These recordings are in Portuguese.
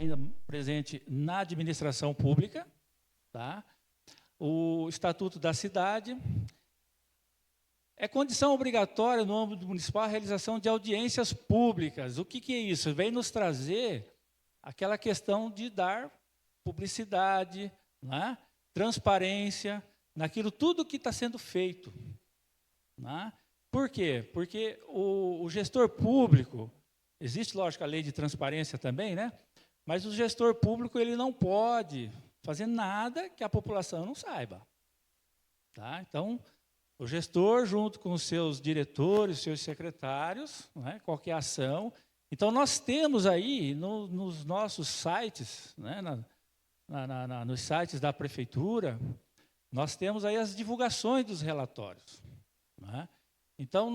ainda presente na administração pública, tá? O Estatuto da Cidade. É condição obrigatória no âmbito municipal a realização de audiências públicas. O que é isso? Vem nos trazer aquela questão de dar publicidade, né? Transparência, naquilo tudo que está sendo feito. Né? Por quê? Porque o gestor público, existe, lógico, a lei de transparência também, né? Mas o gestor público ele não pode fazer nada que a população não saiba. Tá? Então, o gestor, junto com os seus diretores, seus secretários, né, qualquer ação. Então, nós temos aí, nos nossos sites, né, nos sites da prefeitura, nós temos aí as divulgações dos relatórios. Né? Então,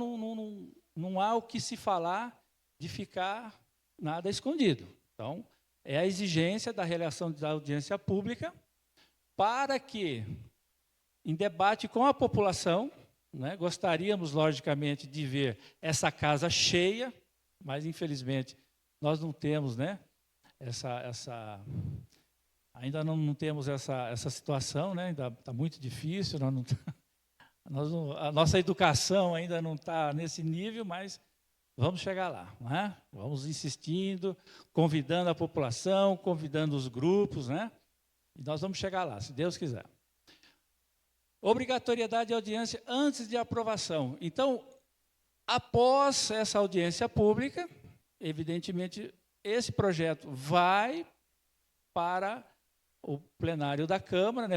não há o que se falar de ficar nada escondido. Então, é a exigência da realização da audiência pública para que, em debate com a população, né, gostaríamos, logicamente, de ver essa casa cheia, mas, infelizmente, nós não temos, né, ainda não temos essa situação, né, ainda está muito difícil, a nossa educação ainda não está nesse nível, mas vamos chegar lá. Né? Vamos insistindo, convidando a população, convidando os grupos, né, e nós vamos chegar lá, se Deus quiser. Obrigatoriedade de audiência antes de aprovação. Então, após essa audiência pública, evidentemente, esse projeto vai para o plenário da Câmara, né,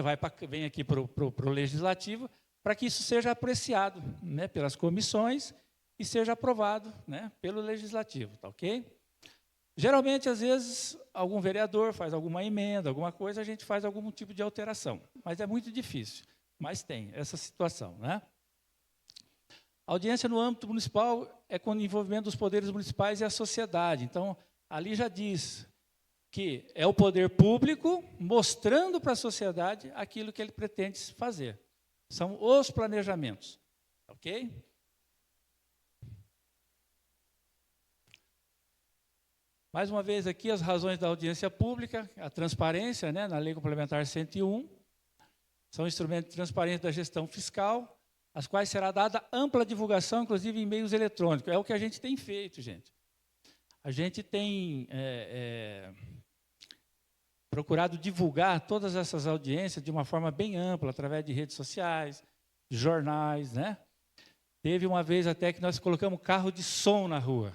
vem aqui para o Legislativo, para que isso seja apreciado, né, pelas comissões e seja aprovado, né, pelo Legislativo. Tá ok? Geralmente, às vezes, algum vereador faz alguma emenda, alguma coisa, a gente faz algum tipo de alteração, mas é muito difícil. Mas tem essa situação. Né? A audiência no âmbito municipal é com o envolvimento dos poderes municipais e a sociedade. Então, ali já diz que é o poder público mostrando para a sociedade aquilo que ele pretende fazer. São os planejamentos. Ok? Mais uma vez aqui as razões da audiência pública, a transparência, né, na Lei Complementar 101, são instrumentos de transparência da gestão fiscal, as quais será dada ampla divulgação, inclusive em meios eletrônicos. É o que a gente tem feito, gente. A gente tem procurado divulgar todas essas audiências de uma forma bem ampla, através de redes sociais, de jornais. Né? Teve uma vez até que nós colocamos carro de som na rua,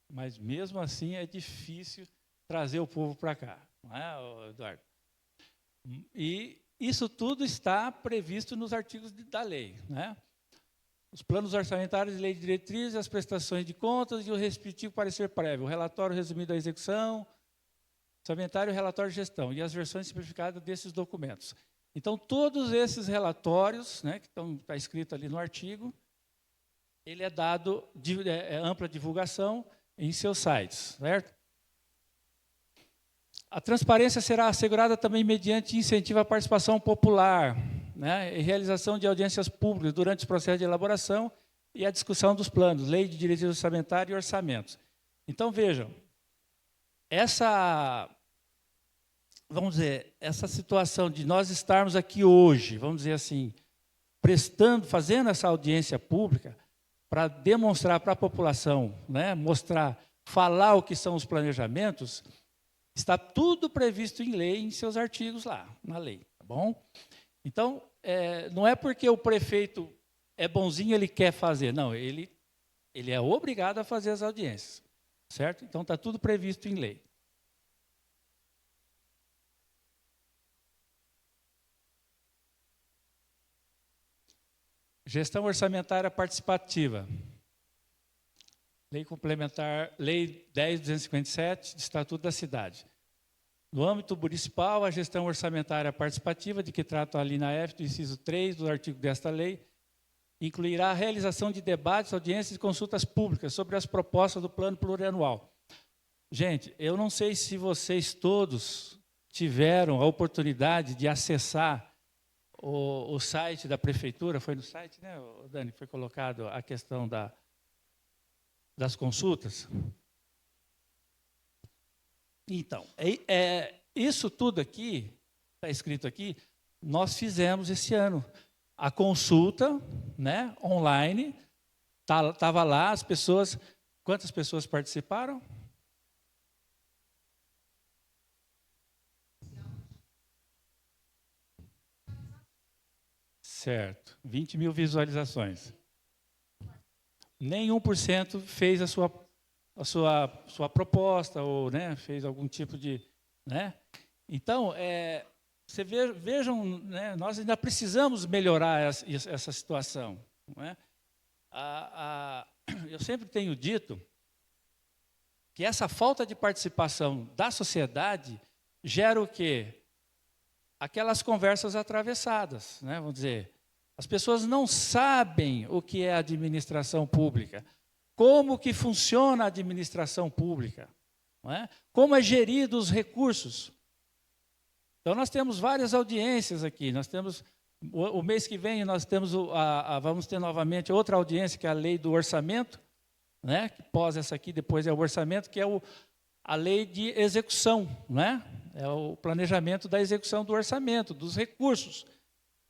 mas mesmo assim é difícil trazer o povo para cá. Não é, Eduardo? E isso tudo está previsto nos artigos da lei. Né? Os planos orçamentários e lei de diretrizes, as prestações de contas e o respectivo parecer prévio, o relatório resumido da execução, orçamentário e relatório de gestão, e as versões simplificadas desses documentos. Então, todos esses relatórios, né, que está escrito ali no artigo, ele é dado ampla divulgação em seus sites, certo? A transparência será assegurada também mediante incentivo à participação popular, né, e realização de audiências públicas durante os processos de elaboração e a discussão dos planos, lei de diretrizes orçamentárias e orçamentos. Então, vejam, vamos dizer, essa situação de nós estarmos aqui hoje, vamos dizer assim, fazendo essa audiência pública para demonstrar para a população, né, falar o que são os planejamentos. Está tudo previsto em lei, em seus artigos lá, na lei, tá bom? Então, não é porque o prefeito é bonzinho, ele quer fazer. Não, ele é obrigado a fazer as audiências, certo? Então, está tudo previsto em lei. Gestão orçamentária participativa. Lei complementar, Lei 10.257, do Estatuto da Cidade. No âmbito municipal, a gestão orçamentária participativa, de que trata a linha F do inciso 3 do artigo desta lei, incluirá a realização de debates, audiências e consultas públicas sobre as propostas do plano plurianual. Gente, eu não sei se vocês todos tiveram a oportunidade de acessar o site da prefeitura. Foi no site, né, Dani, foi colocado a questão das consultas. Então, isso tudo aqui, está escrito aqui, nós fizemos esse ano. A consulta, né, online, estava lá, as pessoas... Quantas pessoas participaram? Certo, 20 mil visualizações. Nem 1% fez a sua proposta, ou, né, fez algum tipo de... Né? Então, vejam, né, nós ainda precisamos melhorar essa situação. Não é? Eu sempre tenho dito que essa falta de participação da sociedade gera o quê? Aquelas conversas atravessadas, né? Vamos dizer, as pessoas não sabem o que é administração pública, como que funciona a administração pública, não é? Como é gerido os recursos. Então, nós temos várias audiências aqui, nós temos, o mês que vem, nós temos, vamos ter novamente outra audiência, que é a lei do orçamento, né? Que pós essa aqui, depois é o orçamento, que é a lei de execução, né? É o planejamento da execução do orçamento, dos recursos.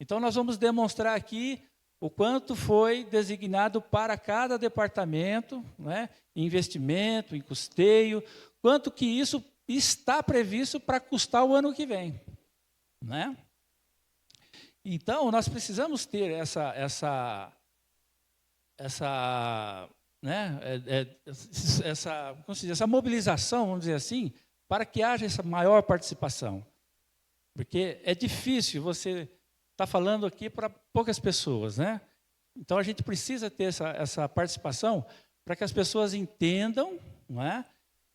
Então, nós vamos demonstrar aqui o quanto foi designado para cada departamento, né, em investimento, em custeio, quanto que isso está previsto para custar o ano que vem. Né? Então, nós precisamos ter essa mobilização, vamos dizer assim, para que haja essa maior participação. Porque é difícil você estar falando aqui para poucas pessoas, né? Então, a gente precisa ter essa participação para que as pessoas entendam, não é?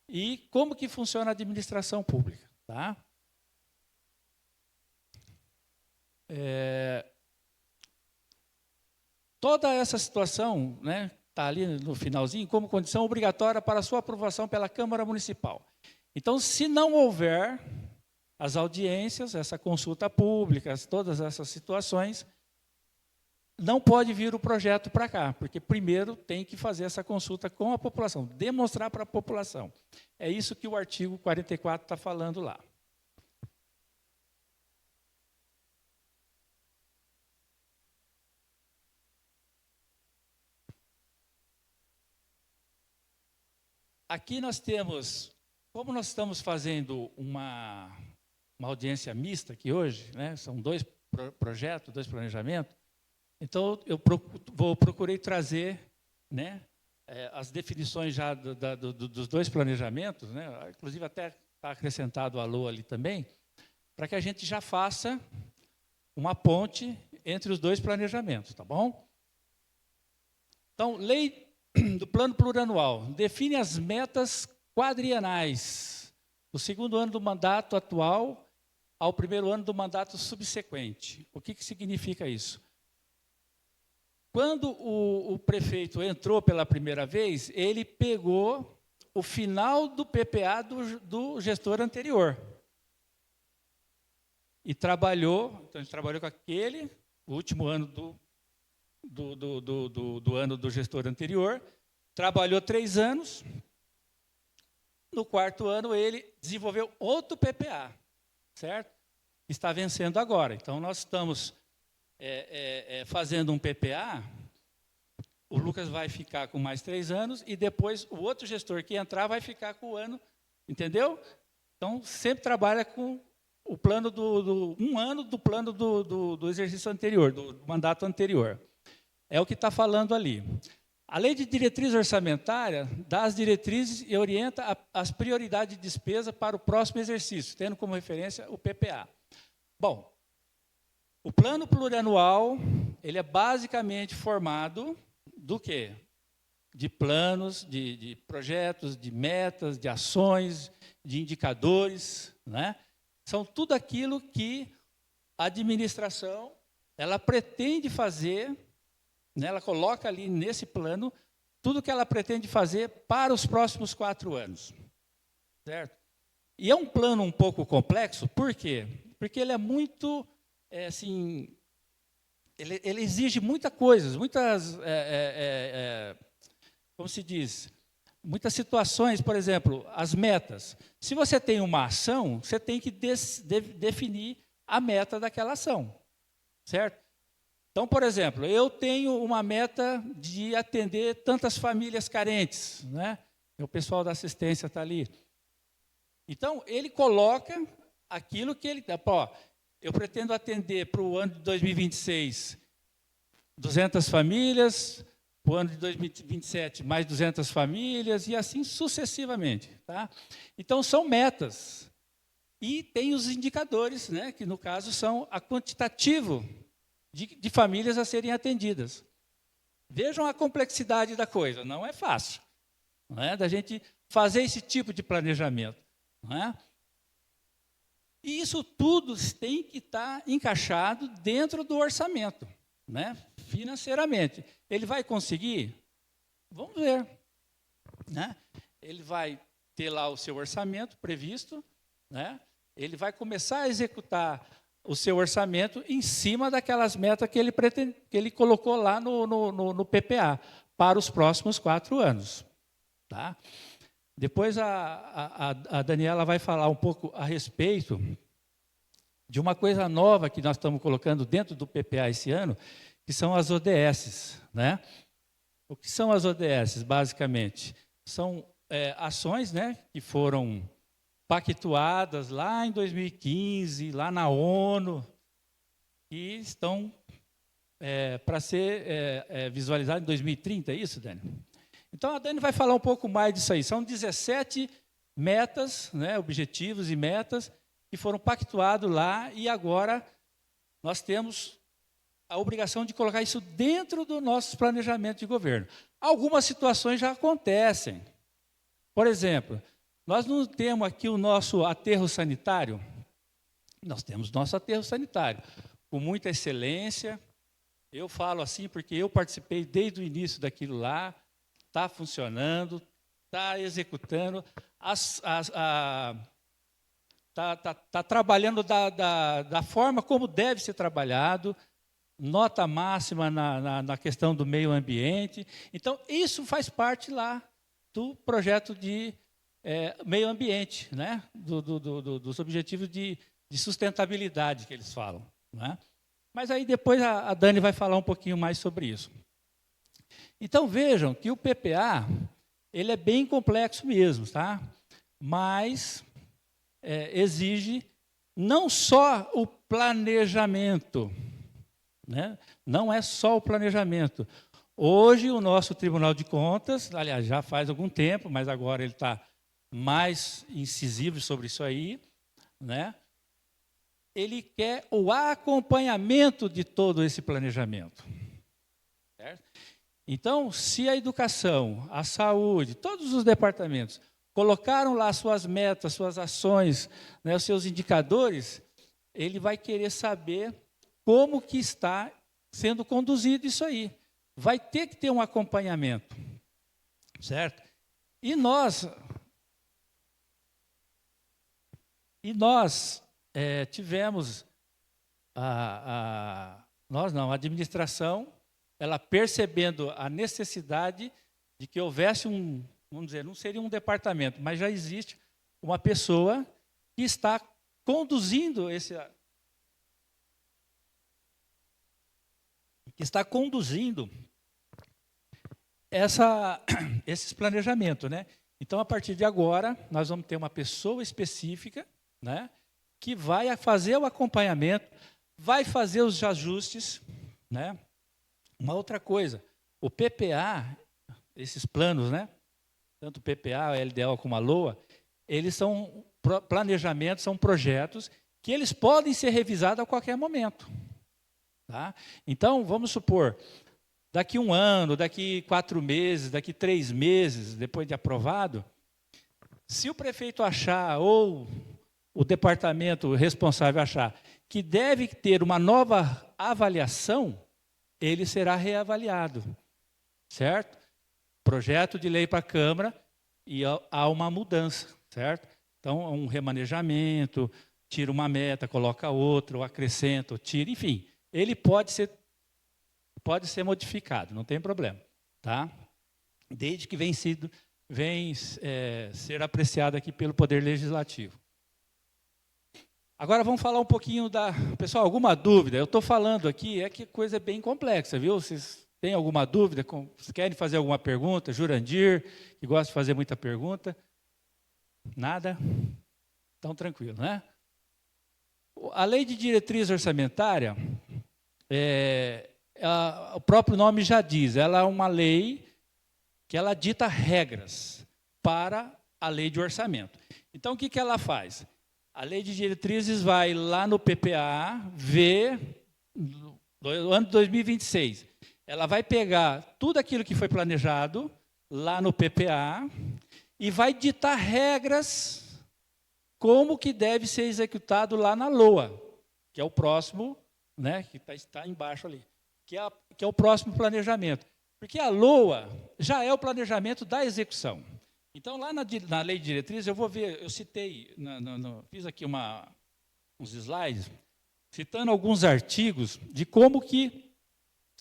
E como que funciona a administração pública. Tá? Toda essa situação, né, está ali no finalzinho, como condição obrigatória para a sua aprovação pela Câmara Municipal. Então, se não houver as audiências, essa consulta pública, todas essas situações, não pode vir o projeto para cá, porque primeiro tem que fazer essa consulta com a população, demonstrar para a população. É isso que o artigo 44 está falando lá. Aqui nós temos, como nós estamos fazendo uma audiência mista aqui hoje, né, são dois projetos, dois planejamentos, então eu procurei trazer, né, as definições já dos dois planejamentos, né, inclusive até está acrescentado o alô ali também, para que a gente já faça uma ponte entre os dois planejamentos, tá bom? Então, lei do plano plurianual define as metas quadrienais do segundo ano do mandato atual ao primeiro ano do mandato subsequente. O que significa isso? Quando o prefeito entrou pela primeira vez, ele pegou o final do PPA do gestor anterior. E trabalhou, então a gente trabalhou com aquele, o último ano do ano do gestor anterior, trabalhou 3 anos, no 4º ano ele desenvolveu outro PPA, certo? Está vencendo agora. Então, nós estamos fazendo um PPA, o Lucas vai ficar com mais 3 anos, e depois o outro gestor que entrar vai ficar com o ano, entendeu? Então, sempre trabalha com o plano um ano do plano do exercício anterior, do mandato anterior. É o que está falando ali. A lei de diretriz orçamentária dá as diretrizes e orienta as prioridades de despesa para o próximo exercício, tendo como referência o PPA. Bom, o plano plurianual, ele é basicamente formado do quê? De planos, de projetos, de metas, de ações, de indicadores, né? São tudo aquilo que a administração ela pretende fazer, né? Ela coloca ali nesse plano tudo que ela pretende fazer para os próximos 4 anos. Certo? E é um plano um pouco complexo, por quê? Porque ele é muito, assim, ele exige muitas coisas, como se diz, muitas situações, por exemplo, as metas. Se você tem uma ação, você tem que definir a meta daquela ação, certo? Então, por exemplo, eu tenho uma meta de atender tantas famílias carentes, né? O pessoal da assistência está ali. Então, ele coloca aquilo que ele... Ó, eu pretendo atender para o ano de 2026 200 famílias, para o ano de 2027 mais 200 famílias, e assim sucessivamente. Tá? Então, são metas. E tem os indicadores, né, que, no caso, são a quantitativo de famílias a serem atendidas. Vejam a complexidade da coisa, não é fácil, não é, da gente fazer esse tipo de planejamento. Não é? E isso tudo tem que estar encaixado dentro do orçamento, né, financeiramente. Ele vai conseguir? Vamos ver. Né? Ele vai ter lá o seu orçamento previsto, né? Ele vai começar a executar o seu orçamento em cima daquelas metas que ele colocou lá no PPA, para os próximos 4 anos. Tá? Depois a Daniela vai falar um pouco a respeito de uma coisa nova que nós estamos colocando dentro do PPA esse ano, que são as ODS. Né? O que são as ODS, basicamente? São ações, né, que foram pactuadas lá em 2015, lá na ONU, e estão para ser visualizadas em 2030, é isso, Dani? Então, a Dani vai falar um pouco mais disso aí. São 17 metas, né, objetivos e metas, que foram pactuados lá, e agora nós temos a obrigação de colocar isso dentro do nosso planejamento de governo. Algumas situações já acontecem. Por exemplo, nós não temos aqui o nosso aterro sanitário? Nós temos nosso aterro sanitário, com muita excelência. Eu falo assim porque eu participei desde o início daquilo lá, está funcionando, está executando, está trabalhando da forma como deve ser trabalhado, nota máxima na questão do meio ambiente. Então, isso faz parte lá do projeto de meio ambiente, né? Dos objetivos de sustentabilidade que eles falam. Né? Mas aí depois a Dani vai falar um pouquinho mais sobre isso. Então, vejam que o PPA ele é bem complexo mesmo, tá? Mas exige não só o planejamento, né? Não é só o planejamento. Hoje, o nosso Tribunal de Contas, aliás, já faz algum tempo, mas agora ele está mais incisivo sobre isso aí, né? Ele quer o acompanhamento de todo esse planejamento. Certo? Então, se a educação, a saúde, todos os departamentos colocaram lá suas metas, suas ações, né, os seus indicadores, ele vai querer saber como que está sendo conduzido isso aí. Vai ter que ter um acompanhamento, certo? E nós tivemos, a administração, ela percebendo a necessidade de que houvesse vamos dizer, não seria um departamento, mas já existe uma pessoa que está conduzindo esses planejamentos, né? Então, a partir de agora, nós vamos ter uma pessoa específica, né, que vai fazer o acompanhamento, vai fazer os ajustes, né? Uma outra coisa, o PPA, esses planos, né, tanto o PPA, a LDO como a LOA, eles são planejamentos, são projetos que eles podem ser revisados a qualquer momento. Tá? Então, vamos supor, daqui 1 ano, daqui 4 meses, daqui 3 meses, depois de aprovado, se o prefeito achar, ou o departamento responsável achar, que deve ter uma nova avaliação, ele será reavaliado, certo? Projeto de lei para a Câmara e há uma mudança, certo? Então, um remanejamento, tira uma meta, coloca outra, ou acrescenta, ou tira, enfim. Ele pode ser modificado, não tem problema, tá? Desde que venha sido vem ser apreciada aqui pelo Poder Legislativo. Agora vamos falar um pouquinho da... Pessoal, alguma dúvida? Eu estou falando aqui, que coisa é bem complexa, viu? Vocês têm alguma dúvida? Vocês querem fazer alguma pergunta? Jurandir, que gosta de fazer muita pergunta? Nada? Então, tranquilo, né? A Lei de Diretriz Orçamentária, o próprio nome já diz, ela é uma lei que ela dita regras para a lei de orçamento. Então, o que ela faz? A lei de diretrizes vai lá no PPA ver, no ano de 2026, ela vai pegar tudo aquilo que foi planejado lá no PPA e vai ditar regras como que deve ser executado lá na LOA, que é o próximo, né, que está embaixo ali, que é o próximo planejamento. Porque a LOA já é o planejamento da execução. Então, lá na lei de diretriz, eu vou ver, eu citei, fiz aqui uns slides, citando alguns artigos de como que,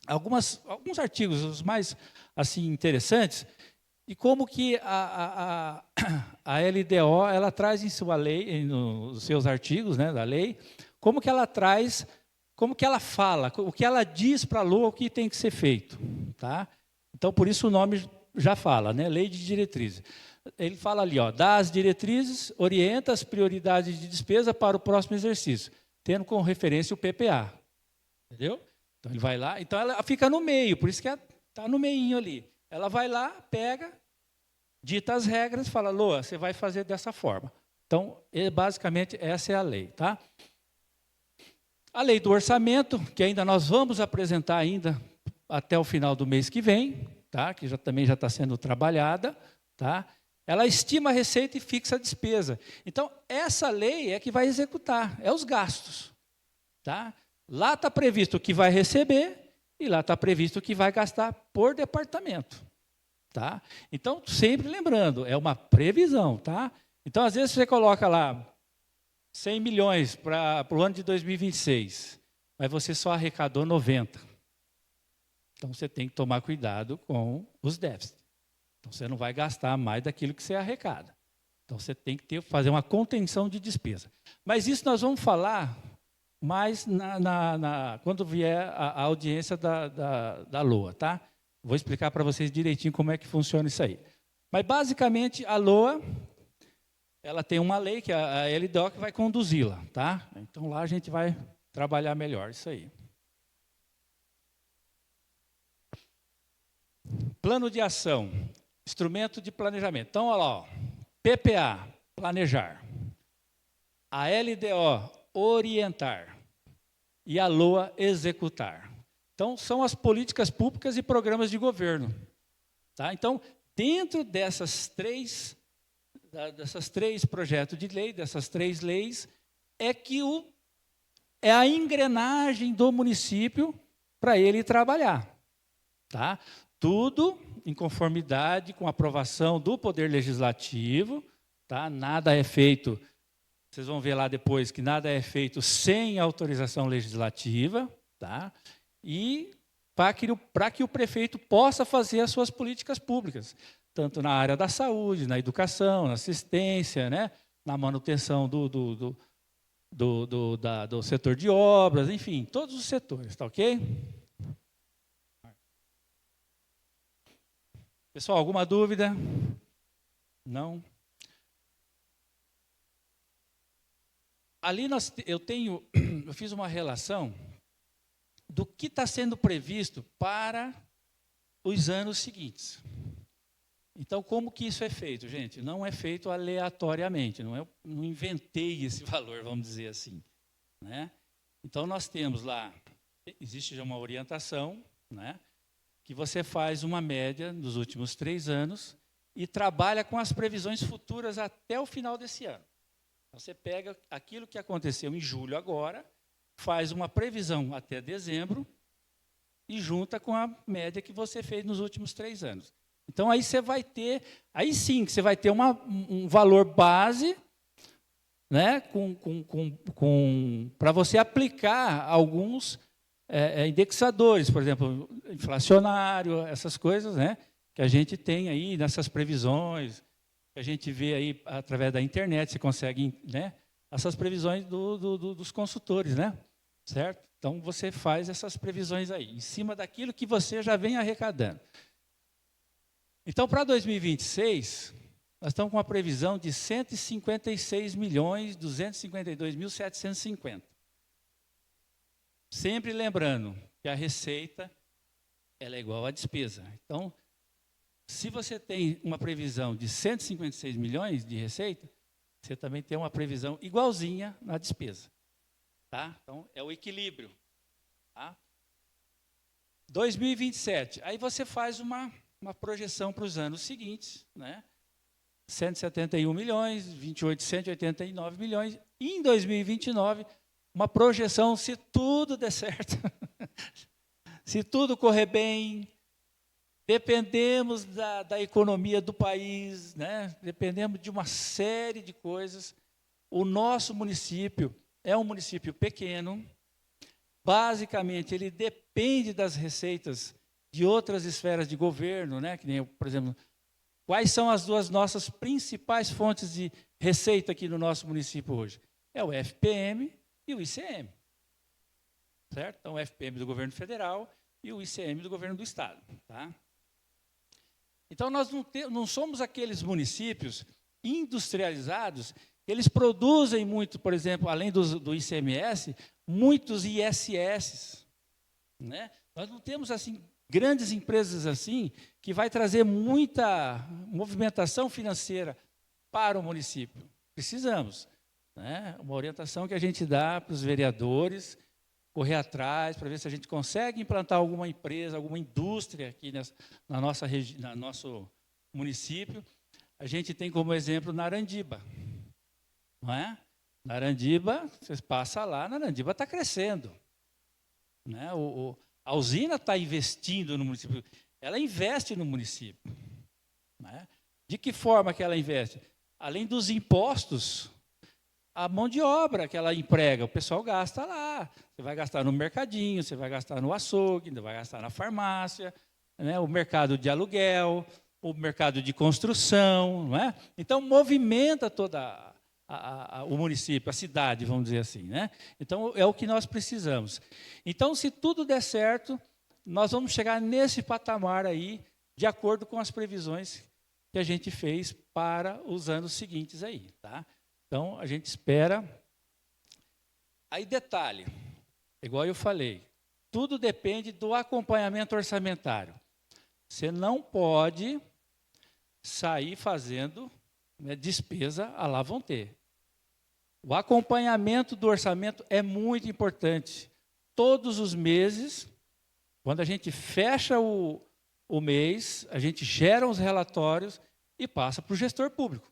alguns artigos, os mais assim, interessantes, e como que a LDO, ela traz em sua lei, nos seus artigos, né, da lei, como que ela traz, como que ela fala, o que ela diz para a LOA o que tem que ser feito. Tá? Então, por isso o nome já fala, né, lei de diretrizes. Ele fala ali, ó, dá as diretrizes, orienta as prioridades de despesa para o próximo exercício, tendo como referência o PPA. Entendeu? Então, ele vai lá, então ela fica no meio, por isso que está no meinho ali. Ela vai lá, pega, dita as regras, fala, Loa, você vai fazer dessa forma. Então, basicamente, essa é a lei. Tá? A lei do orçamento, que ainda nós vamos apresentar ainda até o final do mês que vem, tá? Que também já está sendo trabalhada, tá? Ela estima a receita e fixa a despesa. Então, essa lei é que vai executar, é os gastos. Tá? Lá está previsto o que vai receber e lá está previsto o que vai gastar por departamento. Tá? Então, sempre lembrando, é uma previsão. Tá? Então, às vezes, você coloca lá 100 milhões para o ano de 2026, mas você só arrecadou 90. Então, você tem que tomar cuidado com os déficits. Então, você não vai gastar mais daquilo que você arrecada. Então, você tem que fazer uma contenção de despesa. Mas isso nós vamos falar mais quando vier a audiência da LOA. Tá? Vou explicar para vocês direitinho como é que funciona isso aí. Mas, basicamente, a LOA, ela tem uma lei, que é a LDO, que vai conduzi-la. Tá? Então, lá a gente vai trabalhar melhor isso aí. Plano de ação. Instrumento de planejamento. Então, olha lá, ó, PPA, planejar. A LDO, orientar. E a LOA, executar. Então, são as políticas públicas e programas de governo. Tá? Então, dentro dessas três projetos de lei, dessas três leis, é a engrenagem do município para ele trabalhar. Tá? Tudo em conformidade com a aprovação do Poder Legislativo, tá? Nada é feito, vocês vão ver lá depois que nada é feito sem autorização legislativa, tá? E para que o prefeito possa fazer as suas políticas públicas, tanto na área da saúde, na educação, na assistência, né? Na manutenção do setor de obras, enfim, todos os setores, tá ok? Pessoal, alguma dúvida? Não? Ali eu fiz uma relação do que está sendo previsto para os anos seguintes. Então, como que isso é feito, gente? Não é feito aleatoriamente, não inventei esse valor, vamos dizer assim. Né? Então, nós temos lá, existe já uma orientação, né? Que você faz uma média dos últimos 3 anos e trabalha com as previsões futuras até o final desse ano. Então, você pega aquilo que aconteceu em julho agora, faz uma previsão até dezembro e junta com a média que você fez nos últimos 3 anos. Então, aí você vai ter, aí sim, que você vai ter um valor base, né, para você aplicar alguns indexadores, por exemplo, inflacionário, essas coisas, né? que a gente tem aí nessas previsões, que a gente vê aí através da internet, você consegue, né, essas previsões dos consultores, né? Certo? Então, você faz essas previsões aí, em cima daquilo que você já vem arrecadando. Então, para 2026, nós estamos com uma previsão de 156.252.750. Sempre lembrando que a receita ela é igual à despesa. Então, se você tem uma previsão de 156 milhões de receita, você também tem uma previsão igualzinha na despesa. Tá? Então, é o equilíbrio. Tá? 2027, aí você faz uma projeção para os anos seguintes, né? 171 milhões, 28, 189 milhões. E em 2029, uma projeção, se tudo der certo, se tudo correr bem, dependemos da economia do país, né? Dependemos de uma série de coisas. O nosso município é um município pequeno, basicamente ele depende das receitas de outras esferas de governo, né? Que nem, por exemplo, quais são as duas nossas principais fontes de receita aqui no nosso município hoje? É o FPM e o ICM. Certo? Então, o FPM do governo federal e o ICM do governo do estado. Tá? Então, nós não somos aqueles municípios industrializados, eles produzem muito, por exemplo, além do ICMS, muitos ISS. Né? Nós não temos, assim, grandes empresas assim, que vai trazer muita movimentação financeira para o município. Precisamos. Né? Uma orientação que a gente dá para os vereadores, correr atrás, para ver se a gente consegue implantar alguma empresa, alguma indústria aqui na nosso município. A gente tem como exemplo Narandiba. Não é? Narandiba, você passa lá, Narandiba está crescendo. Né? A usina está investindo no município, ela investe no município. Né? De que forma que ela investe? Além dos impostos, a mão de obra que ela emprega, o pessoal gasta lá. Você vai gastar no mercadinho, você vai gastar no açougue, vai gastar na farmácia, né? O mercado de aluguel, o mercado de construção. Não é? Então, movimenta toda o município, a cidade, vamos dizer assim. Né? Então, é o que nós precisamos. Então, se tudo der certo, nós vamos chegar nesse patamar aí, de acordo com as previsões que a gente fez para os anos seguintes aí. Tá? Então, a gente espera. Aí, detalhe, igual eu falei, tudo depende do acompanhamento orçamentário. Você não pode sair fazendo, né, despesa à lá vão ter. O acompanhamento do orçamento é muito importante. Todos os meses, quando a gente fecha o mês, a gente gera os relatórios e passa para o gestor público.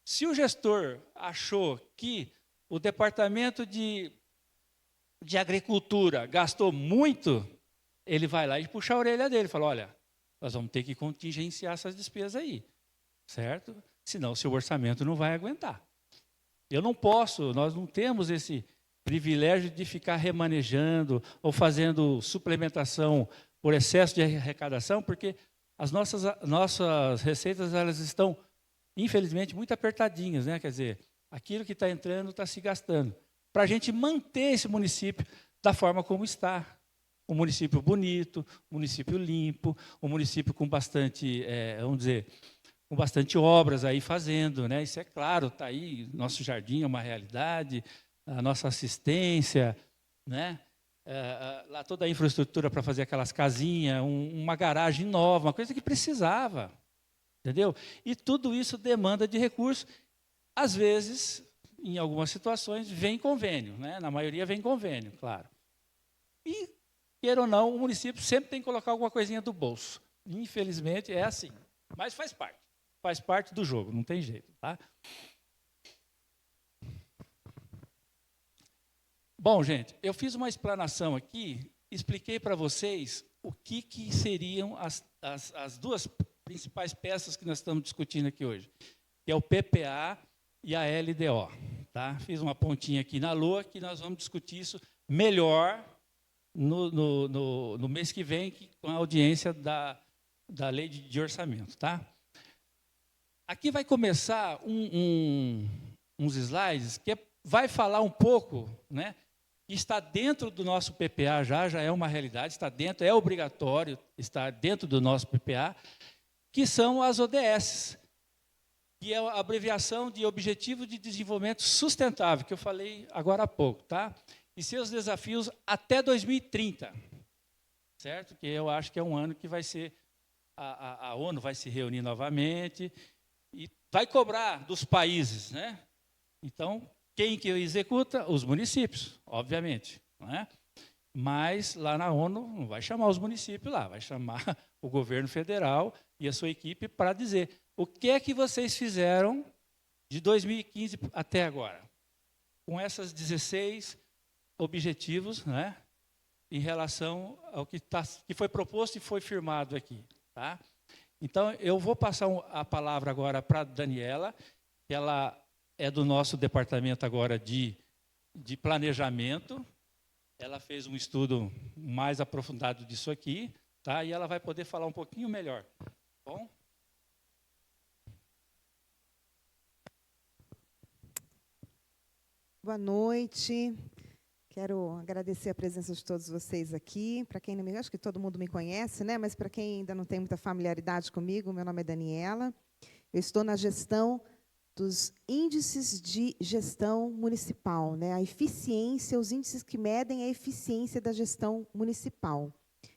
Se o gestor achou que o departamento de agricultura gastou muito, ele vai lá e puxa a orelha dele, fala, olha, nós vamos ter que contingenciar essas despesas aí, certo? Senão o seu orçamento não vai aguentar. Eu não posso, nós não temos esse privilégio de ficar remanejando ou fazendo suplementação por excesso de arrecadação, porque as nossas receitas elas estão, infelizmente, muito apertadinhas, né? Quer dizer, aquilo que está entrando está se gastando. Para a gente manter esse município da forma como está. Um município bonito, um município limpo, um município com bastante, vamos dizer, com bastante obras aí fazendo, né? Isso é claro, está aí, nosso jardim é uma realidade, a nossa assistência, né? Lá toda a infraestrutura para fazer aquelas casinhas, uma garagem nova, uma coisa que precisava, entendeu? E tudo isso demanda de recursos. Às vezes, em algumas situações, vem convênio, né? Na maioria vem convênio, claro. E, queira ou não, o município sempre tem que colocar alguma coisinha do bolso. Infelizmente, é assim, mas faz parte do jogo, não tem jeito. Tá? Bom, gente, eu fiz uma explanação aqui, expliquei para vocês o que seriam as duas principais peças que nós estamos discutindo aqui hoje, que é o PPA e a LDO. Tá? Fiz uma pontinha aqui na Lua, que nós vamos discutir isso melhor no mês que vem, com a audiência da lei de orçamento, tá? Aqui vai começar uns slides que vai falar um pouco, né? Está dentro do nosso PPA já é uma realidade, está dentro, é obrigatório estar dentro do nosso PPA, que são as ODS, que é a abreviação de Objetivo de Desenvolvimento Sustentável, que eu falei agora há pouco, tá? E seus desafios até 2030, certo? Que eu acho que é um ano que vai ser, a ONU vai se reunir novamente e vai cobrar dos países, né? Então, quem que executa? Os municípios, obviamente, não é? Mas lá na ONU não vai chamar os municípios lá, vai chamar o governo federal e a sua equipe para dizer o que é que vocês fizeram de 2015 até agora, com essas 16 objetivos, né, em relação ao que foi proposto e foi firmado aqui. Tá? Então, eu vou passar a palavra agora para a Daniela, que ela é do nosso departamento agora de planejamento. Ela fez um estudo mais aprofundado disso aqui, tá? E ela vai poder falar um pouquinho melhor. Bom? Boa noite. Quero agradecer a presença de todos vocês aqui. Para quem não me conhece, acho que todo mundo me conhece, né? Mas para quem ainda não tem muita familiaridade comigo, meu nome é Daniela. Eu estou na gestão dos índices de gestão municipal, né? A eficiência, os índices que medem a eficiência da gestão municipal.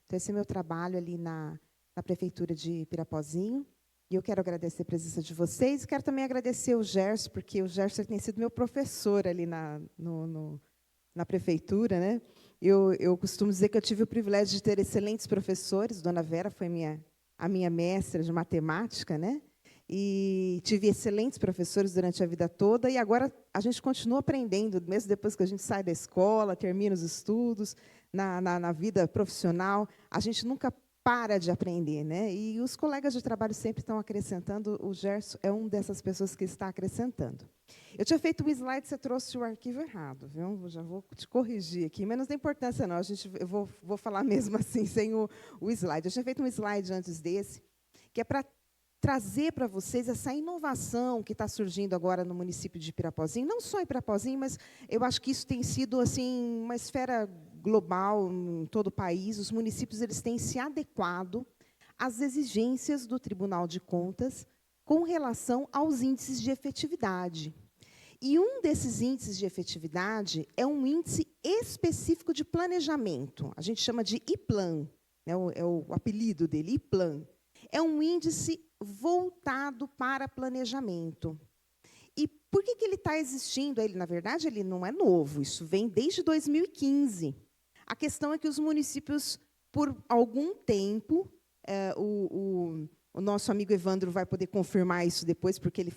Então, esse é meu trabalho ali na Prefeitura de Pirapozinho. E eu quero agradecer a presença de vocês. Quero também agradecer o Gerson, porque o Gerson tem sido meu professor ali na Prefeitura, né? Eu costumo dizer que eu tive o privilégio de ter excelentes professores. Dona Vera foi a minha mestra de matemática, né? E tive excelentes professores durante a vida toda, e agora a gente continua aprendendo, mesmo depois que a gente sai da escola, termina os estudos, na vida profissional, a gente nunca para de aprender, né? E os colegas de trabalho sempre estão acrescentando, o Gerson é uma dessas pessoas que está acrescentando. Eu tinha feito um slide, você trouxe o arquivo errado, viu? Eu já vou te corrigir aqui, mas não tem importância não, eu vou falar mesmo assim, sem o slide. Eu tinha feito um slide antes desse, que é para trazer para vocês essa inovação que está surgindo agora no município de Pirapozinho, não só em Pirapozinho, mas eu acho que isso tem sido assim uma esfera global em todo o país. Os municípios eles têm se adequado às exigências do Tribunal de Contas com relação aos índices de efetividade. E um desses índices de efetividade é um índice específico de planejamento. A gente chama de IPLAN, né, é o apelido dele, IPLAN. É um índice voltado para planejamento. E por que ele está existindo? Ele, na verdade, ele não é novo, isso vem desde 2015. A questão é que os municípios, por algum tempo, o nosso amigo Evandro vai poder confirmar isso depois, porque ele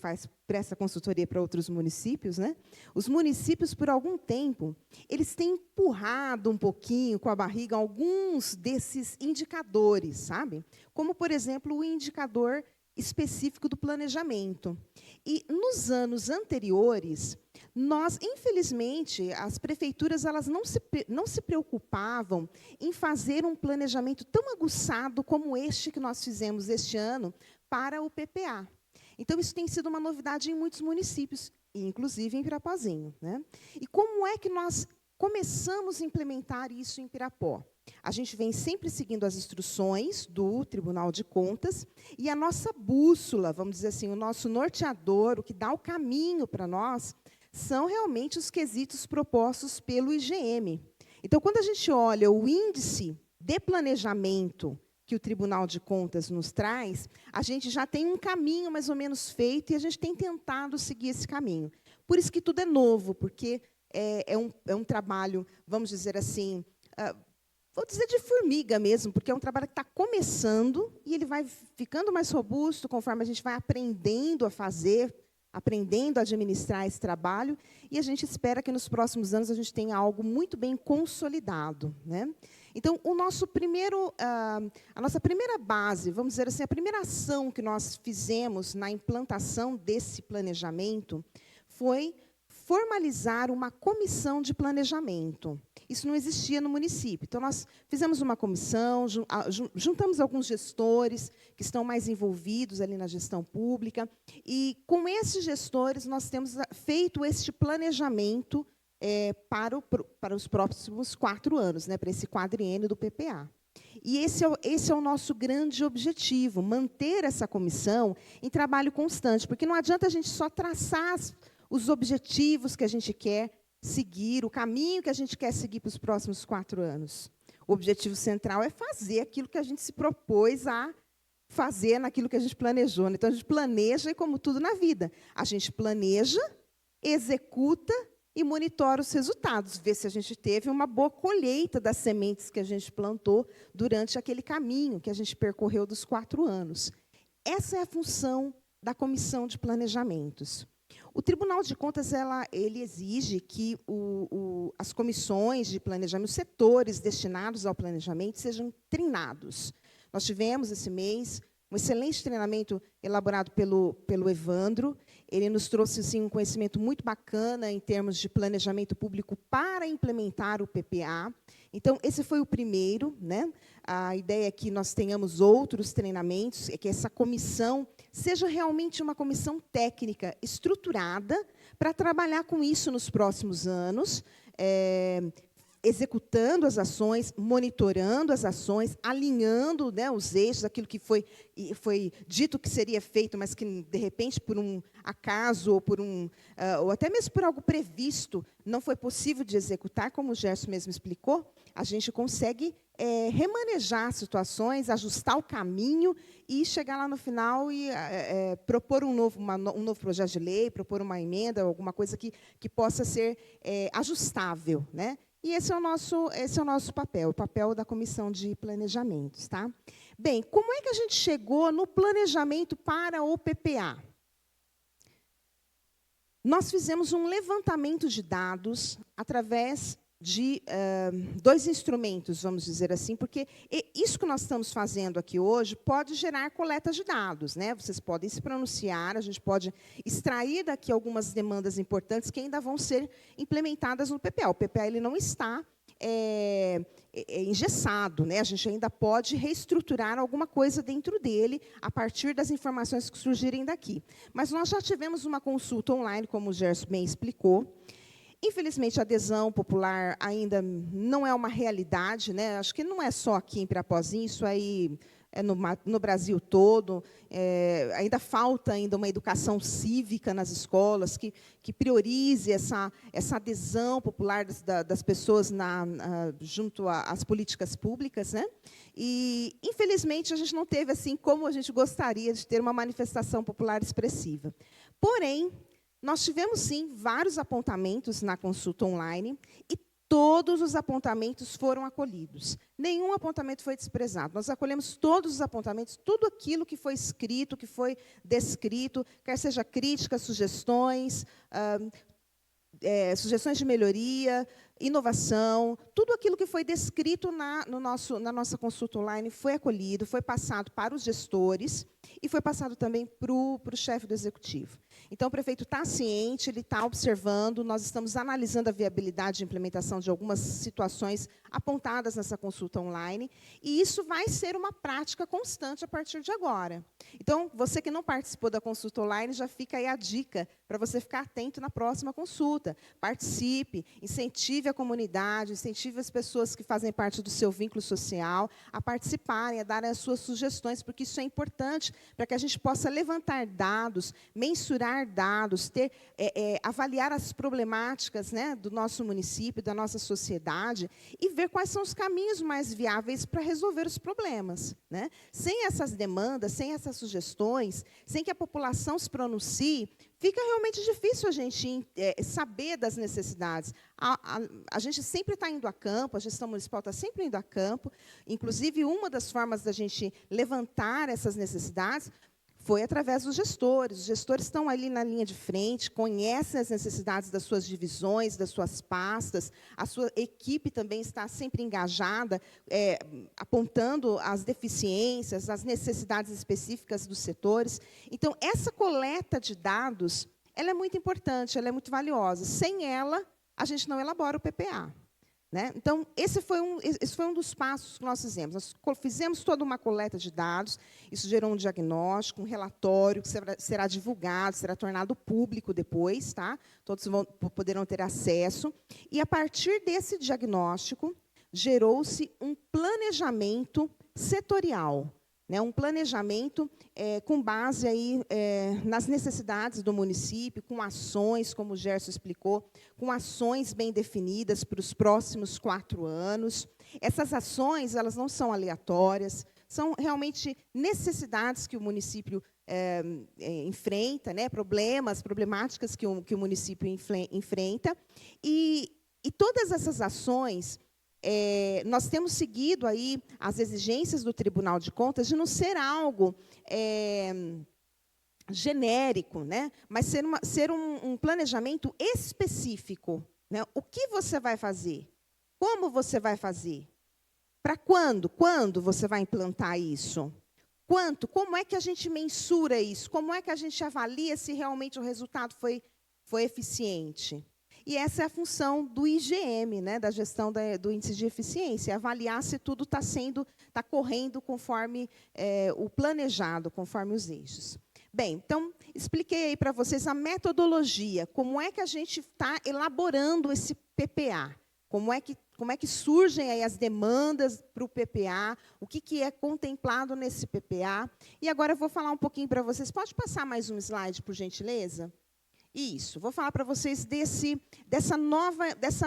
presta consultoria para outros municípios, né? Os municípios, por algum tempo, eles têm empurrado um pouquinho com a barriga alguns desses indicadores, sabe? Como, por exemplo, o indicador específico do planejamento. E, nos anos anteriores, infelizmente, as prefeituras elas não se preocupavam em fazer um planejamento tão aguçado como este que nós fizemos este ano para o PPA. Então, isso tem sido uma novidade em muitos municípios, inclusive em Pirapozinho, né? E como é que nós começamos a implementar isso em Pirapó? A gente vem sempre seguindo as instruções do Tribunal de Contas e a nossa bússola, vamos dizer assim, o nosso norteador, o que dá o caminho para nós, são realmente os quesitos propostos pelo IGM. Então, quando a gente olha o índice de planejamento que o Tribunal de Contas nos traz, a gente já tem um caminho mais ou menos feito e a gente tem tentado seguir esse caminho. Por isso que tudo é novo, porque é um trabalho, vamos dizer assim, vou dizer de formiga mesmo, porque é um trabalho que está começando e ele vai ficando mais robusto conforme a gente vai aprendendo a fazer, aprendendo a administrar esse trabalho, e a gente espera que nos próximos anos a gente tenha algo muito bem consolidado, né? Então, a nossa primeira base, vamos dizer assim, a primeira ação que nós fizemos na implantação desse planejamento foi formalizar uma comissão de planejamento. Isso não existia no município. Então, nós fizemos uma comissão, juntamos alguns gestores que estão mais envolvidos ali na gestão pública, e, com esses gestores, nós temos feito este planejamento para os próximos 4 anos, né, para esse quadriênio do PPA. E esse é o nosso grande objetivo, manter essa comissão em trabalho constante, porque não adianta a gente só traçar os objetivos que a gente quer seguir, o caminho que a gente quer seguir para os próximos 4 anos. O objetivo central é fazer aquilo que a gente se propôs a fazer naquilo que a gente planejou. Então, a gente planeja, e como tudo na vida, a gente planeja, executa e monitora os resultados, vê se a gente teve uma boa colheita das sementes que a gente plantou durante aquele caminho que a gente percorreu dos 4 anos. Essa é a função da comissão de planejamentos. O Tribunal de Contas ele exige que as comissões de planejamento, os setores destinados ao planejamento, sejam treinados. Nós tivemos, esse mês, um excelente treinamento elaborado pelo Evandro. Ele nos trouxe assim, um conhecimento muito bacana em termos de planejamento público para implementar o PPA. Então, esse foi o primeiro, né? A ideia é que nós tenhamos outros treinamentos, é que essa comissão seja realmente uma comissão técnica estruturada para trabalhar com isso nos próximos anos, executando as ações, monitorando as ações, alinhando, né, os eixos, aquilo que foi dito que seria feito, mas que, de repente, por um acaso, ou até mesmo por algo previsto, não foi possível de executar, como o Gerson mesmo explicou, a gente consegue remanejar situações, ajustar o caminho e chegar lá no final e propor um novo projeto de lei, propor uma emenda, alguma coisa que possa ser ajustável, né? E esse é o nosso papel, o papel da comissão de planejamentos. Tá? Bem, como é que a gente chegou no planejamento para o PPA? Nós fizemos um levantamento de dados através de 2 instrumentos, vamos dizer assim, porque isso que nós estamos fazendo aqui hoje pode gerar coleta de dados, né? Vocês podem se pronunciar, a gente pode extrair daqui algumas demandas importantes que ainda vão ser implementadas no PPA. O PPA ele não está engessado, né? A gente ainda pode reestruturar alguma coisa dentro dele a partir das informações que surgirem daqui. Mas nós já tivemos uma consulta online, como o Gerson bem explicou. Infelizmente, a adesão popular ainda não é uma realidade, né? Acho que não é só aqui em Pirapozinho, isso aí é no Brasil todo. Ainda falta uma educação cívica nas escolas que priorize essa adesão popular das pessoas junto às políticas públicas, né? E, infelizmente, a gente não teve, assim como a gente gostaria, de ter uma manifestação popular expressiva. Porém, nós tivemos, sim, vários apontamentos na consulta online e todos os apontamentos foram acolhidos. Nenhum apontamento foi desprezado. Nós acolhemos todos os apontamentos, tudo aquilo que foi escrito, que foi descrito, quer seja críticas, sugestões, sugestões de melhoria, inovação, tudo aquilo que foi descrito na nossa consulta online foi acolhido, foi passado para os gestores e foi passado também para o chefe do executivo. Então, o prefeito está ciente, ele está observando, nós estamos analisando a viabilidade de implementação de algumas situações apontadas nessa consulta online, e isso vai ser uma prática constante a partir de agora. Então, você que não participou da consulta online, já fica aí a dica para você ficar atento na próxima consulta. Participe, incentive a comunidade, incentive as pessoas que fazem parte do seu vínculo social a participarem, a darem as suas sugestões, porque isso é importante para que a gente possa levantar dados, mensurar dados, avaliar as problemáticas, né, do nosso município, da nossa sociedade, e ver quais são os caminhos mais viáveis para resolver os problemas, né? Sem essas demandas, sem essas sugestões, sem que a população se pronuncie, fica realmente difícil a gente saber das necessidades. A gente sempre está indo a campo, a gestão municipal está sempre indo a campo. Inclusive, uma das formas da gente levantar essas necessidades foi através dos gestores. Os gestores estão ali na linha de frente, conhecem as necessidades das suas divisões, das suas pastas, a sua equipe também está sempre engajada, apontando as deficiências, as necessidades específicas dos setores. Então, essa coleta de dados ela é muito importante, ela é muito valiosa. Sem ela, a gente não elabora o PPA. Né? Então, esse foi um dos passos que nós fizemos. Nós fizemos toda uma coleta de dados, isso gerou um diagnóstico, um relatório que será divulgado, será tornado público depois, tá? Todos poderão ter acesso. E, a partir desse diagnóstico, gerou-se um planejamento setorial, né? Um planejamento com base aí, nas necessidades do município, com ações, como o Gerson explicou, com ações bem definidas para os próximos 4 anos. Essas ações, elas não são aleatórias, são realmente necessidades que o município enfrenta, né? Problemáticas que o município enfrenta. E todas essas ações, nós temos seguido aí as exigências do Tribunal de Contas de não ser algo genérico, né? Mas ser um planejamento específico. Né? O que você vai fazer? Como você vai fazer? Para quando? Quando você vai implantar isso? Quanto? Como é que a gente mensura isso? Como é que a gente avalia se realmente o resultado foi eficiente? E essa é a função do IGM, né, da gestão do índice de eficiência, avaliar se tudo está correndo conforme o planejado, conforme os eixos. Bem, então, expliquei aí para vocês a metodologia, como é que a gente está elaborando esse PPA, como é que surgem aí as demandas para o PPA, o que é contemplado nesse PPA. E agora eu vou falar um pouquinho para vocês. Pode passar mais um slide, por gentileza? Isso, vou falar para vocês dessa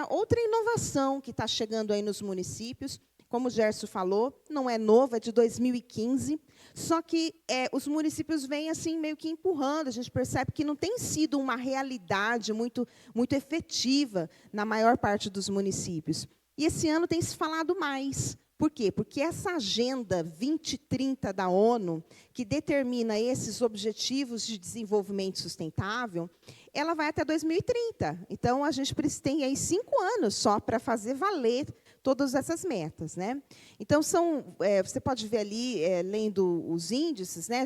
outra inovação que está chegando aí nos municípios. Como o Gerson falou, não é novo, é de 2015, só que os municípios vêm assim meio que empurrando, a gente percebe que não tem sido uma realidade muito efetiva na maior parte dos municípios. E esse ano tem se falado mais. Por quê? Porque essa Agenda 2030 da ONU, que determina esses objetivos de desenvolvimento sustentável, ela vai até 2030. Então, a gente tem aí 5 anos só para fazer valer todas essas metas. Né? Então, você pode ver ali, lendo os índices, né,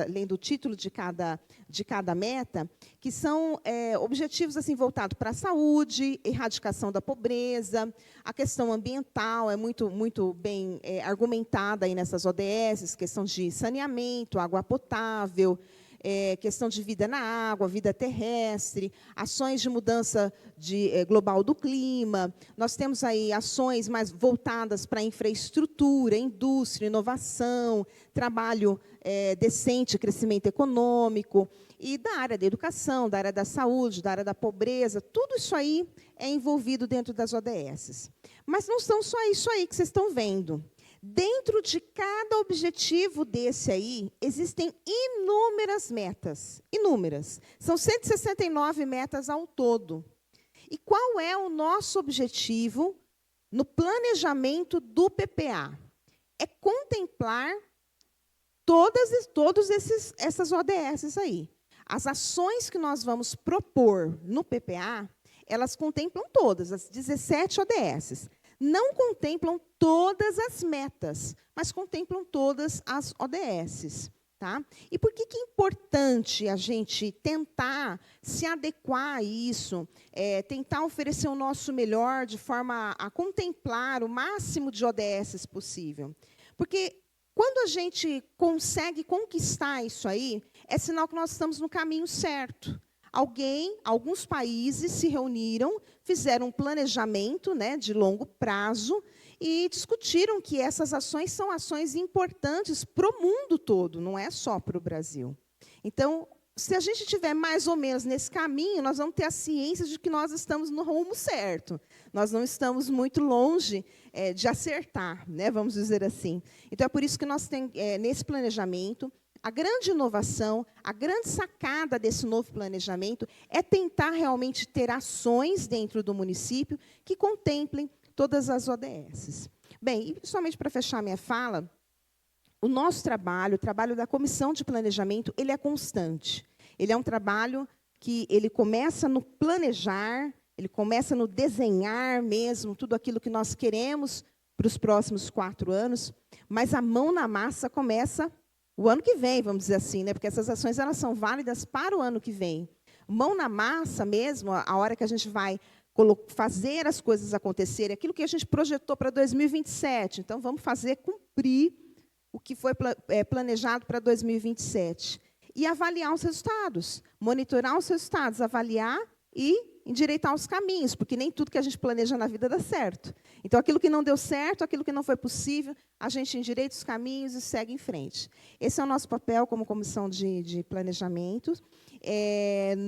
lendo o título de cada meta, que são objetivos assim, voltados para a saúde, erradicação da pobreza, a questão ambiental é muito bem argumentada aí nessas ODS, questão de saneamento, água potável, questão de vida na água, vida terrestre, ações de mudança global do clima. Nós temos aí ações mais voltadas para a infraestrutura, indústria, inovação, trabalho decente, crescimento econômico, e da área da educação, da área da saúde, da área da pobreza, tudo isso aí é envolvido dentro das ODS. Mas não são só isso aí que vocês estão vendo. Dentro de cada objetivo desse aí, existem inúmeras metas. Inúmeras. São 169 metas ao todo. E qual é o nosso objetivo no planejamento do PPA? É contemplar todas essas ODS aí. As ações que nós vamos propor no PPA, elas contemplam todas, as 17 ODS. Não contemplam todas as metas, mas contemplam todas as ODS. Tá? E por que é importante a gente tentar se adequar a isso, tentar oferecer o nosso melhor de forma a contemplar o máximo de ODS possível? Porque quando a gente consegue conquistar isso aí, é sinal que nós estamos no caminho certo. Alguns países se reuniram, fizeram um planejamento, né, de longo prazo e discutiram que essas ações são ações importantes para o mundo todo, não é só para o Brasil. Então, se a gente estiver mais ou menos nesse caminho, nós vamos ter a ciência de que nós estamos no rumo certo. Nós não estamos muito longe de acertar, né, vamos dizer assim. Então, é por isso que nós temos, nesse planejamento, a grande inovação, a grande sacada desse novo planejamento é tentar realmente ter ações dentro do município que contemplem todas as ODS. Bem, e somente para fechar minha fala, o nosso trabalho, o trabalho da Comissão de Planejamento, ele é constante. Ele é um trabalho que ele começa no planejar, ele começa no desenhar mesmo tudo aquilo que nós queremos para os próximos 4 anos, mas a mão na massa começa o ano que vem, vamos dizer assim, né? Porque essas ações elas são válidas para o ano que vem. mão na massa mesmo, a hora que a gente vai fazer as coisas acontecerem, aquilo que a gente projetou para 2027. Então, vamos fazer cumprir o que foi planejado para 2027. E avaliar os resultados, monitorar os resultados, avaliar e endireitar os caminhos, porque nem tudo que a gente planeja na vida dá certo. Então, aquilo que não deu certo, aquilo que não foi possível, a gente endireita os caminhos e segue em frente. Esse é o nosso papel como comissão de planejamento.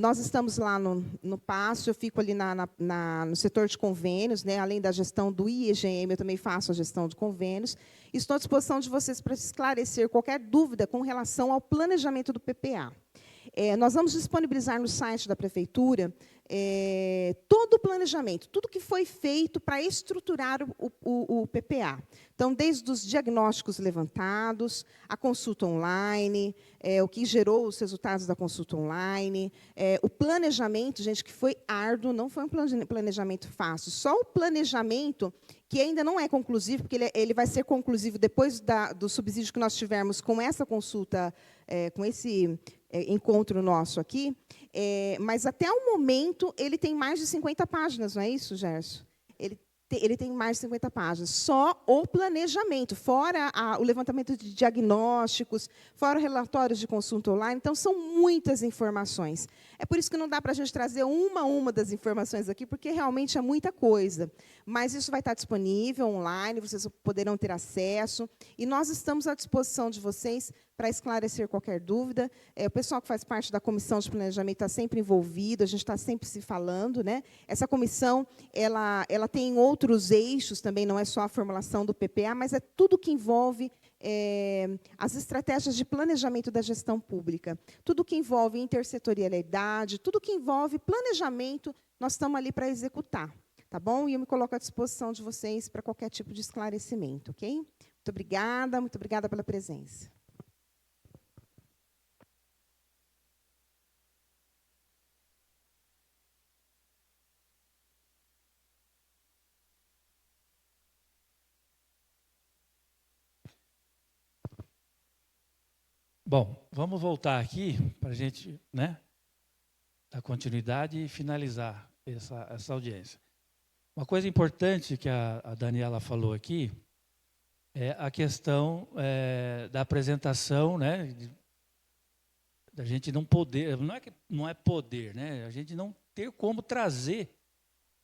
Nós estamos lá no Passo, eu fico ali no setor de convênios, né, além da gestão do IEGM, eu também faço a gestão de convênios. Estou à disposição de vocês para esclarecer qualquer dúvida com relação ao planejamento do PPA. Nós vamos disponibilizar no site da Prefeitura todo o planejamento, tudo que foi feito para estruturar o PPA. Então, desde os diagnósticos levantados, a consulta online, o que gerou os resultados da consulta online, o planejamento, gente, que foi árduo, não foi um planejamento fácil, só o planejamento, que ainda não é conclusivo, porque ele vai ser conclusivo depois do subsídio que nós tivermos com essa consulta, com esse encontro nosso aqui, mas até o momento ele tem mais de 50 páginas, não é isso, Gerson? Ele tem mais de 50 páginas. Só o planejamento, fora o levantamento de diagnósticos, fora relatórios de consulta online. Então, são muitas informações. É por isso que não dá para a gente trazer uma a uma das informações aqui, porque realmente é muita coisa. Mas isso vai estar disponível online, vocês poderão ter acesso. E nós estamos à disposição de vocês para esclarecer qualquer dúvida. O pessoal que faz parte da comissão de planejamento está sempre envolvido, a gente está sempre se falando, né? Essa comissão ela tem outros eixos também, não é só a formulação do PPA, mas é tudo que envolve as estratégias de planejamento da gestão pública. Tudo que envolve intersetorialidade, tudo que envolve planejamento, nós estamos ali para executar. Tá bom? E eu me coloco à disposição de vocês para qualquer tipo de esclarecimento, ok? Muito obrigada pela presença. Bom, vamos voltar aqui para a gente, né, dar continuidade e finalizar essa audiência. Uma coisa importante que a Daniela falou aqui é a questão da apresentação, né, da gente não poder, não é poder, né, a gente não ter como trazer,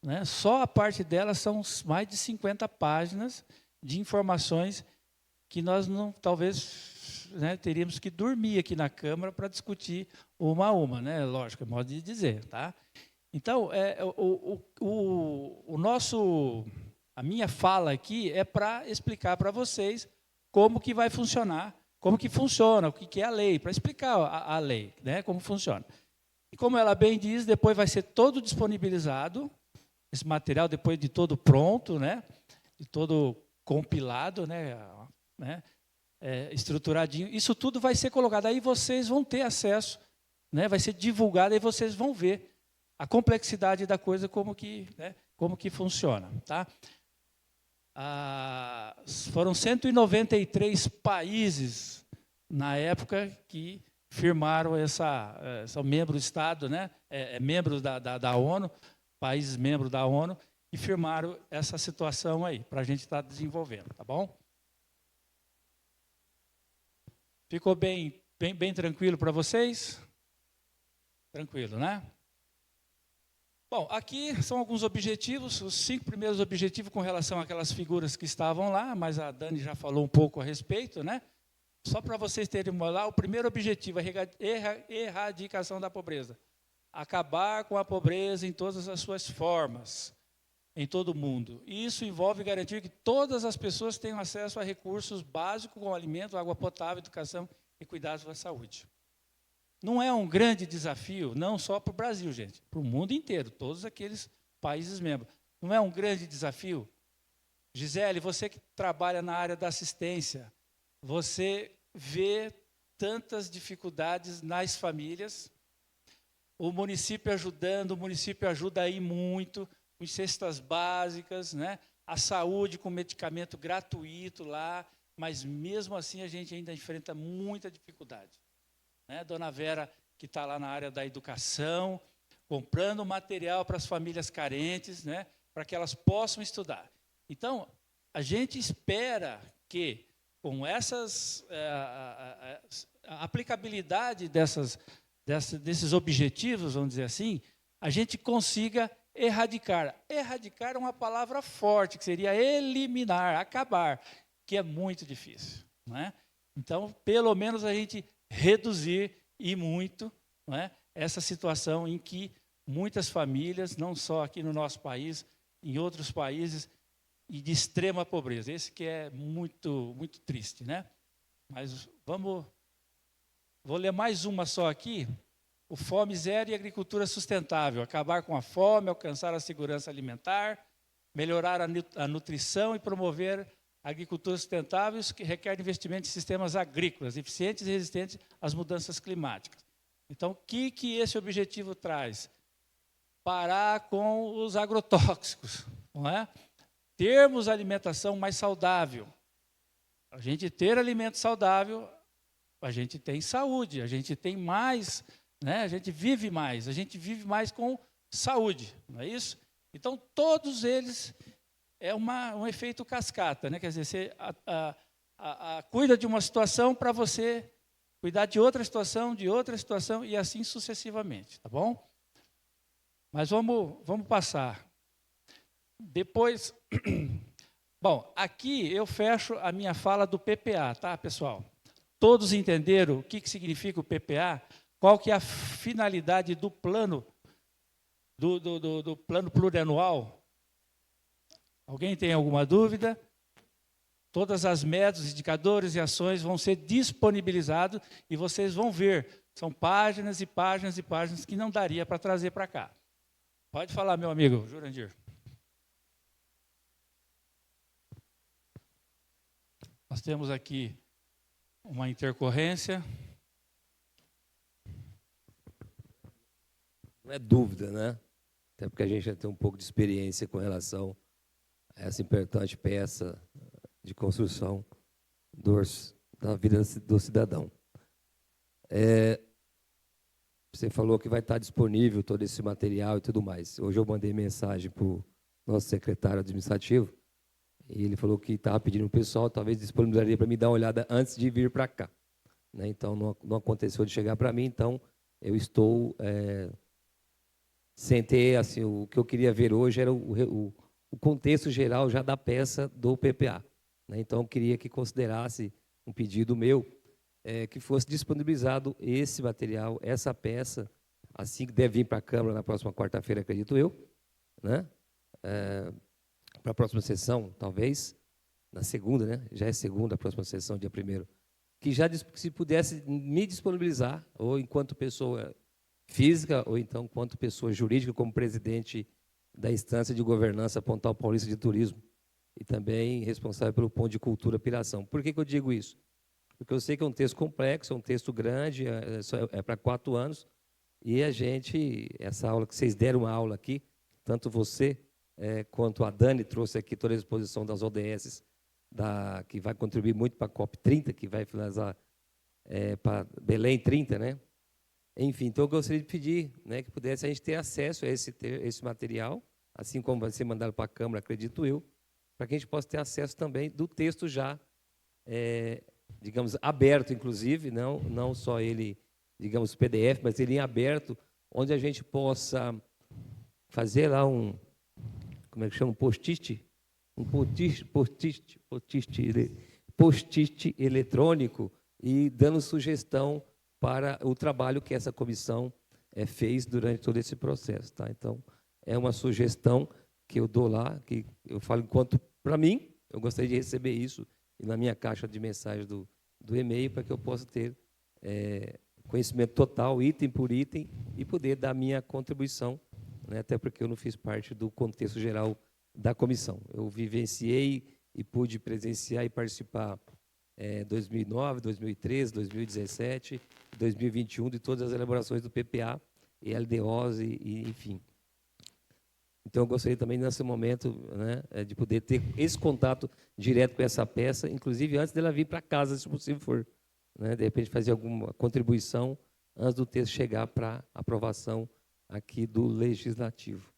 né, só a parte dela são mais de 50 páginas de informações que nós não, talvez, né, teríamos que dormir aqui na Câmara para discutir uma a uma, né? Lógico, é modo de dizer, tá? Então, a minha fala aqui é para explicar para vocês como que vai funcionar, como que funciona, o que é a lei, para explicar a lei, né, como funciona. E como ela bem diz, depois vai ser todo disponibilizado, esse material depois de todo pronto, né, de todo compilado, né, estruturadinho, isso tudo vai ser colocado, aí vocês vão ter acesso, né, vai ser divulgado, aí vocês vão ver a complexidade da coisa, como que funciona. Tá? Foram 193 países, na época, que firmaram são membros do Estado, né, membros da ONU, países membros da ONU, e firmaram essa situação aí, para a gente estar desenvolvendo, tá bom? Ficou bem tranquilo para vocês? Tranquilo, né? Bom, aqui são alguns objetivos, os 5 primeiros objetivos com relação àquelas figuras que estavam lá, mas a Dani já falou um pouco a respeito, né? Só para vocês terem uma lá, o primeiro objetivo é erradicação da pobreza. Acabar com a pobreza em todas as suas formas, em todo o mundo. E isso envolve garantir que todas as pessoas tenham acesso a recursos básicos como alimento, água potável, educação e cuidados da saúde. Não é um grande desafio, não só para o Brasil, gente, para o mundo inteiro, todos aqueles países membros. Não é um grande desafio? Gisele, você que trabalha na área da assistência, você vê tantas dificuldades nas famílias, o município ajudando, o município ajuda aí muito, com cestas básicas, né? A saúde com medicamento gratuito lá, mas mesmo assim a gente ainda enfrenta muita dificuldade. Né? Dona Vera que está lá na área da educação, comprando material para as famílias carentes, né, para que elas possam estudar. Então, a gente espera que, com essas a aplicabilidade desses objetivos, vamos dizer assim, a gente consiga erradicar. Erradicar é uma palavra forte, que seria eliminar, acabar, que é muito difícil, não é? Então, pelo menos a gente reduzir e muito, não é, essa situação em que muitas famílias, não só aqui no nosso país, em outros países, e de extrema pobreza. Esse que é muito, muito triste, né? Mas vou ler mais uma só aqui. O Fome Zero e Agricultura Sustentável. Acabar com a fome, alcançar a segurança alimentar, melhorar a nutrição e promover a agricultura sustentável, que requer investimento em sistemas agrícolas, eficientes e resistentes às mudanças climáticas. Então, o que esse objetivo traz? Parar com os agrotóxicos, não é? Termos alimentação mais saudável. A gente ter alimento saudável, a gente tem saúde, a gente tem mais, né? A gente vive mais com saúde, não é isso? Então, todos eles é um efeito cascata, né? Quer dizer, você cuida de uma situação para você cuidar de outra situação e assim sucessivamente, tá bom? Mas vamos passar. Depois, bom, aqui eu fecho a minha fala do PPA, tá, pessoal? Todos entenderam o que significa o PPA? Qual que é a finalidade do plano, do plano plurianual? Alguém tem alguma dúvida? Todas as metas, indicadores e ações vão ser disponibilizados e vocês vão ver. São páginas e páginas e páginas que não daria para trazer para cá. Pode falar, meu amigo Jurandir. Nós temos aqui uma intercorrência. Não é dúvida, né? Até porque a gente já tem um pouco de experiência com relação a essa importante peça de construção da vida do cidadão. Você falou que vai estar disponível todo esse material e tudo mais. Hoje eu mandei mensagem para o nosso secretário administrativo e ele falou que estava pedindo para o pessoal, talvez disponibilizaria para me dar uma olhada antes de vir para cá, né? Então, não aconteceu de chegar para mim, então eu estou sem ter, assim, o que eu queria ver hoje era o contexto geral já da peça do PPA, né? Então, eu queria que considerasse um pedido meu, que fosse disponibilizado esse material, essa peça, assim que deve vir para a Câmara na próxima quarta-feira, acredito eu, né? Para a próxima sessão, talvez, na segunda, né? Já é segunda a próxima sessão, dia 1º, que já se pudesse me disponibilizar, ou enquanto pessoa física, ou então enquanto pessoa jurídica, como presidente da instância de governança Pontal Paulista de Turismo, e também responsável pelo Ponto de Cultura Piração. Por que eu digo isso? Porque eu sei que é um texto complexo, é um texto grande, é para 4 anos, e essa aula que vocês deram uma aula aqui, tanto você quanto a Dani trouxe aqui toda a exposição das ODS, que vai contribuir muito para a COP30, que vai finalizar para Belém 30, né? Enfim, então eu gostaria de pedir, né, que pudesse a gente ter acesso a esse material, assim como vai ser mandado para a Câmara, acredito eu, para que a gente possa ter acesso também do texto já, digamos, aberto, inclusive, não só ele, digamos, PDF, mas ele em aberto, onde a gente possa fazer lá como é que chama? Post-it eletrônico e dando sugestão para o trabalho que essa comissão fez durante todo esse processo, tá? Então, é uma sugestão que eu dou lá, que eu falo enquanto, para mim, eu gostaria de receber isso na minha caixa de mensagem do e-mail, para que eu possa ter conhecimento total, item por item, e poder dar minha contribuição, né? Até porque eu não fiz parte do contexto geral da comissão. Eu vivenciei e pude presenciar e participar 2009, 2013, 2017, 2021, de todas as elaborações do PPA, e LDOs, enfim. Então, eu gostaria também, nesse momento, né, de poder ter esse contato direto com essa peça, inclusive antes dela vir para casa, se possível for, né? De repente, fazer alguma contribuição antes do texto chegar para aprovação aqui do Legislativo.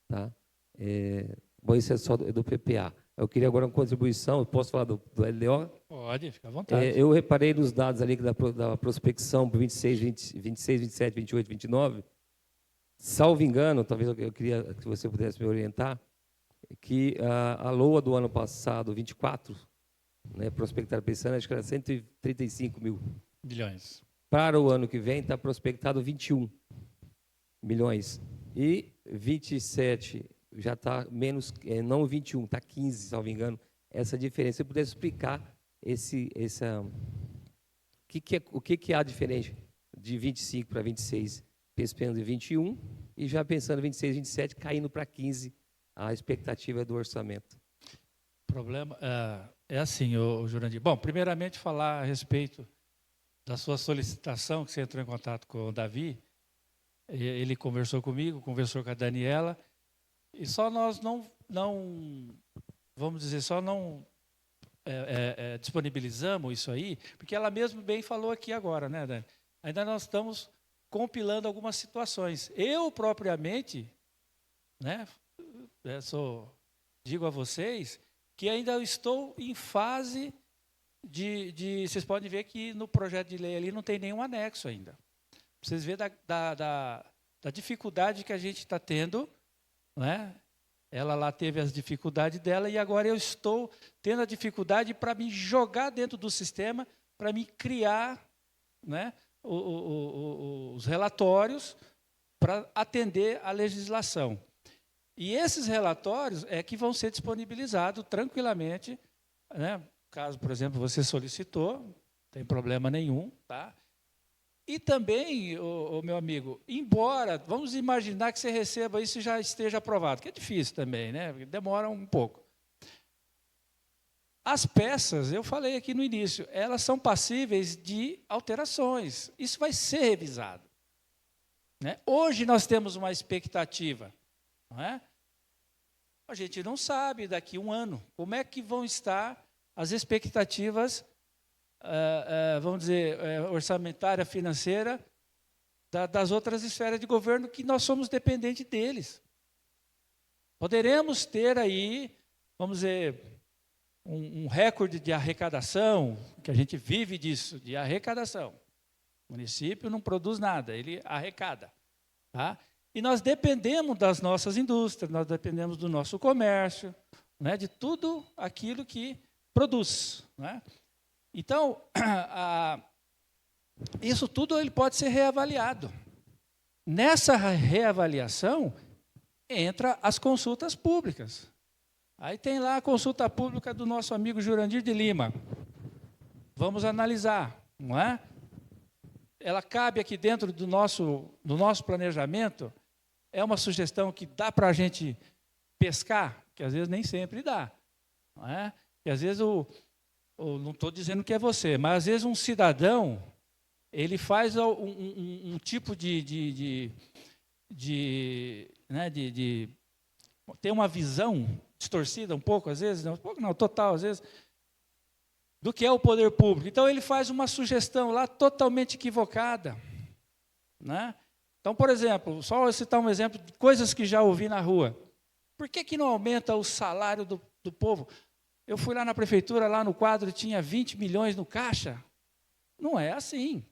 Tá? Bom, isso é só do PPA. Eu queria agora uma contribuição, eu posso falar do LDO? Pode, fica à vontade. Eu reparei nos dados ali da prospecção para 26, 27, 28, 29, salvo engano, talvez eu queria que você pudesse me orientar, que a LOA do ano passado, 24, né, prospectada para esse ano, acho que era 135 mil. Bilhões. Para o ano que vem, está prospectado 21 milhões. E 27 já está menos, não 21, está 15, salvo engano, essa diferença. Se você pudesse explicar o que há diferente de 25 para 26, pensando em 21, e já pensando em 26, 27, caindo para 15, a expectativa do orçamento. O problema é assim, Jurandir. Bom, primeiramente falar a respeito da sua solicitação, que você entrou em contato com o Davi. Ele conversou comigo, conversou com a Daniela, e só nós não vamos dizer, só não disponibilizamos isso aí, porque ela mesmo bem falou aqui agora, né, Dani? Ainda nós estamos compilando algumas situações. Eu, propriamente, né, digo a vocês que ainda estou em fase vocês podem ver que no projeto de lei ali não tem nenhum anexo ainda. Vocês verem da dificuldade que a gente está tendo, né? Ela lá teve as dificuldades dela e agora eu estou tendo a dificuldade para me jogar dentro do sistema, para me criar, né, os relatórios para atender a legislação. E esses relatórios é que vão ser disponibilizados tranquilamente, né? Caso, por exemplo, você solicitou, não tem problema nenhum, tá? E também, meu amigo, embora, vamos imaginar que você receba isso e já esteja aprovado, que é difícil também, né? Demora um pouco. As peças, eu falei aqui no início, elas são passíveis de alterações. Isso vai ser revisado, né? Hoje nós temos uma expectativa, não é? A gente não sabe daqui a um ano como é que vão estar as expectativas, vamos dizer, orçamentária, financeira, das outras esferas de governo que nós somos dependentes deles. Poderemos ter aí, vamos dizer, um recorde de arrecadação, que a gente vive disso, de arrecadação. O município não produz nada, ele arrecada. Tá? E nós dependemos das nossas indústrias, nós dependemos do nosso comércio, né, de tudo aquilo que produz. Né? Então, isso tudo ele pode ser reavaliado. Nessa reavaliação, entra as consultas públicas. Aí tem lá a consulta pública do nosso amigo Jurandir de Lima. Vamos analisar, não é? Ela cabe aqui dentro do nosso planejamento. É uma sugestão que dá para a gente pescar, que às vezes nem sempre dá. Não é? E às vezes, não estou dizendo que é você, mas às vezes um cidadão, ele faz um tipo tem uma visão distorcida um pouco, às vezes, não, um pouco não, total, às vezes, do que é o poder público. Então, ele faz uma sugestão lá totalmente equivocada. Né? Então, por exemplo, só eu citar um exemplo de coisas que já ouvi na rua. Por que não aumenta o salário do povo? Eu fui lá na prefeitura, lá no quadro, tinha 20 milhões no caixa. Não é assim.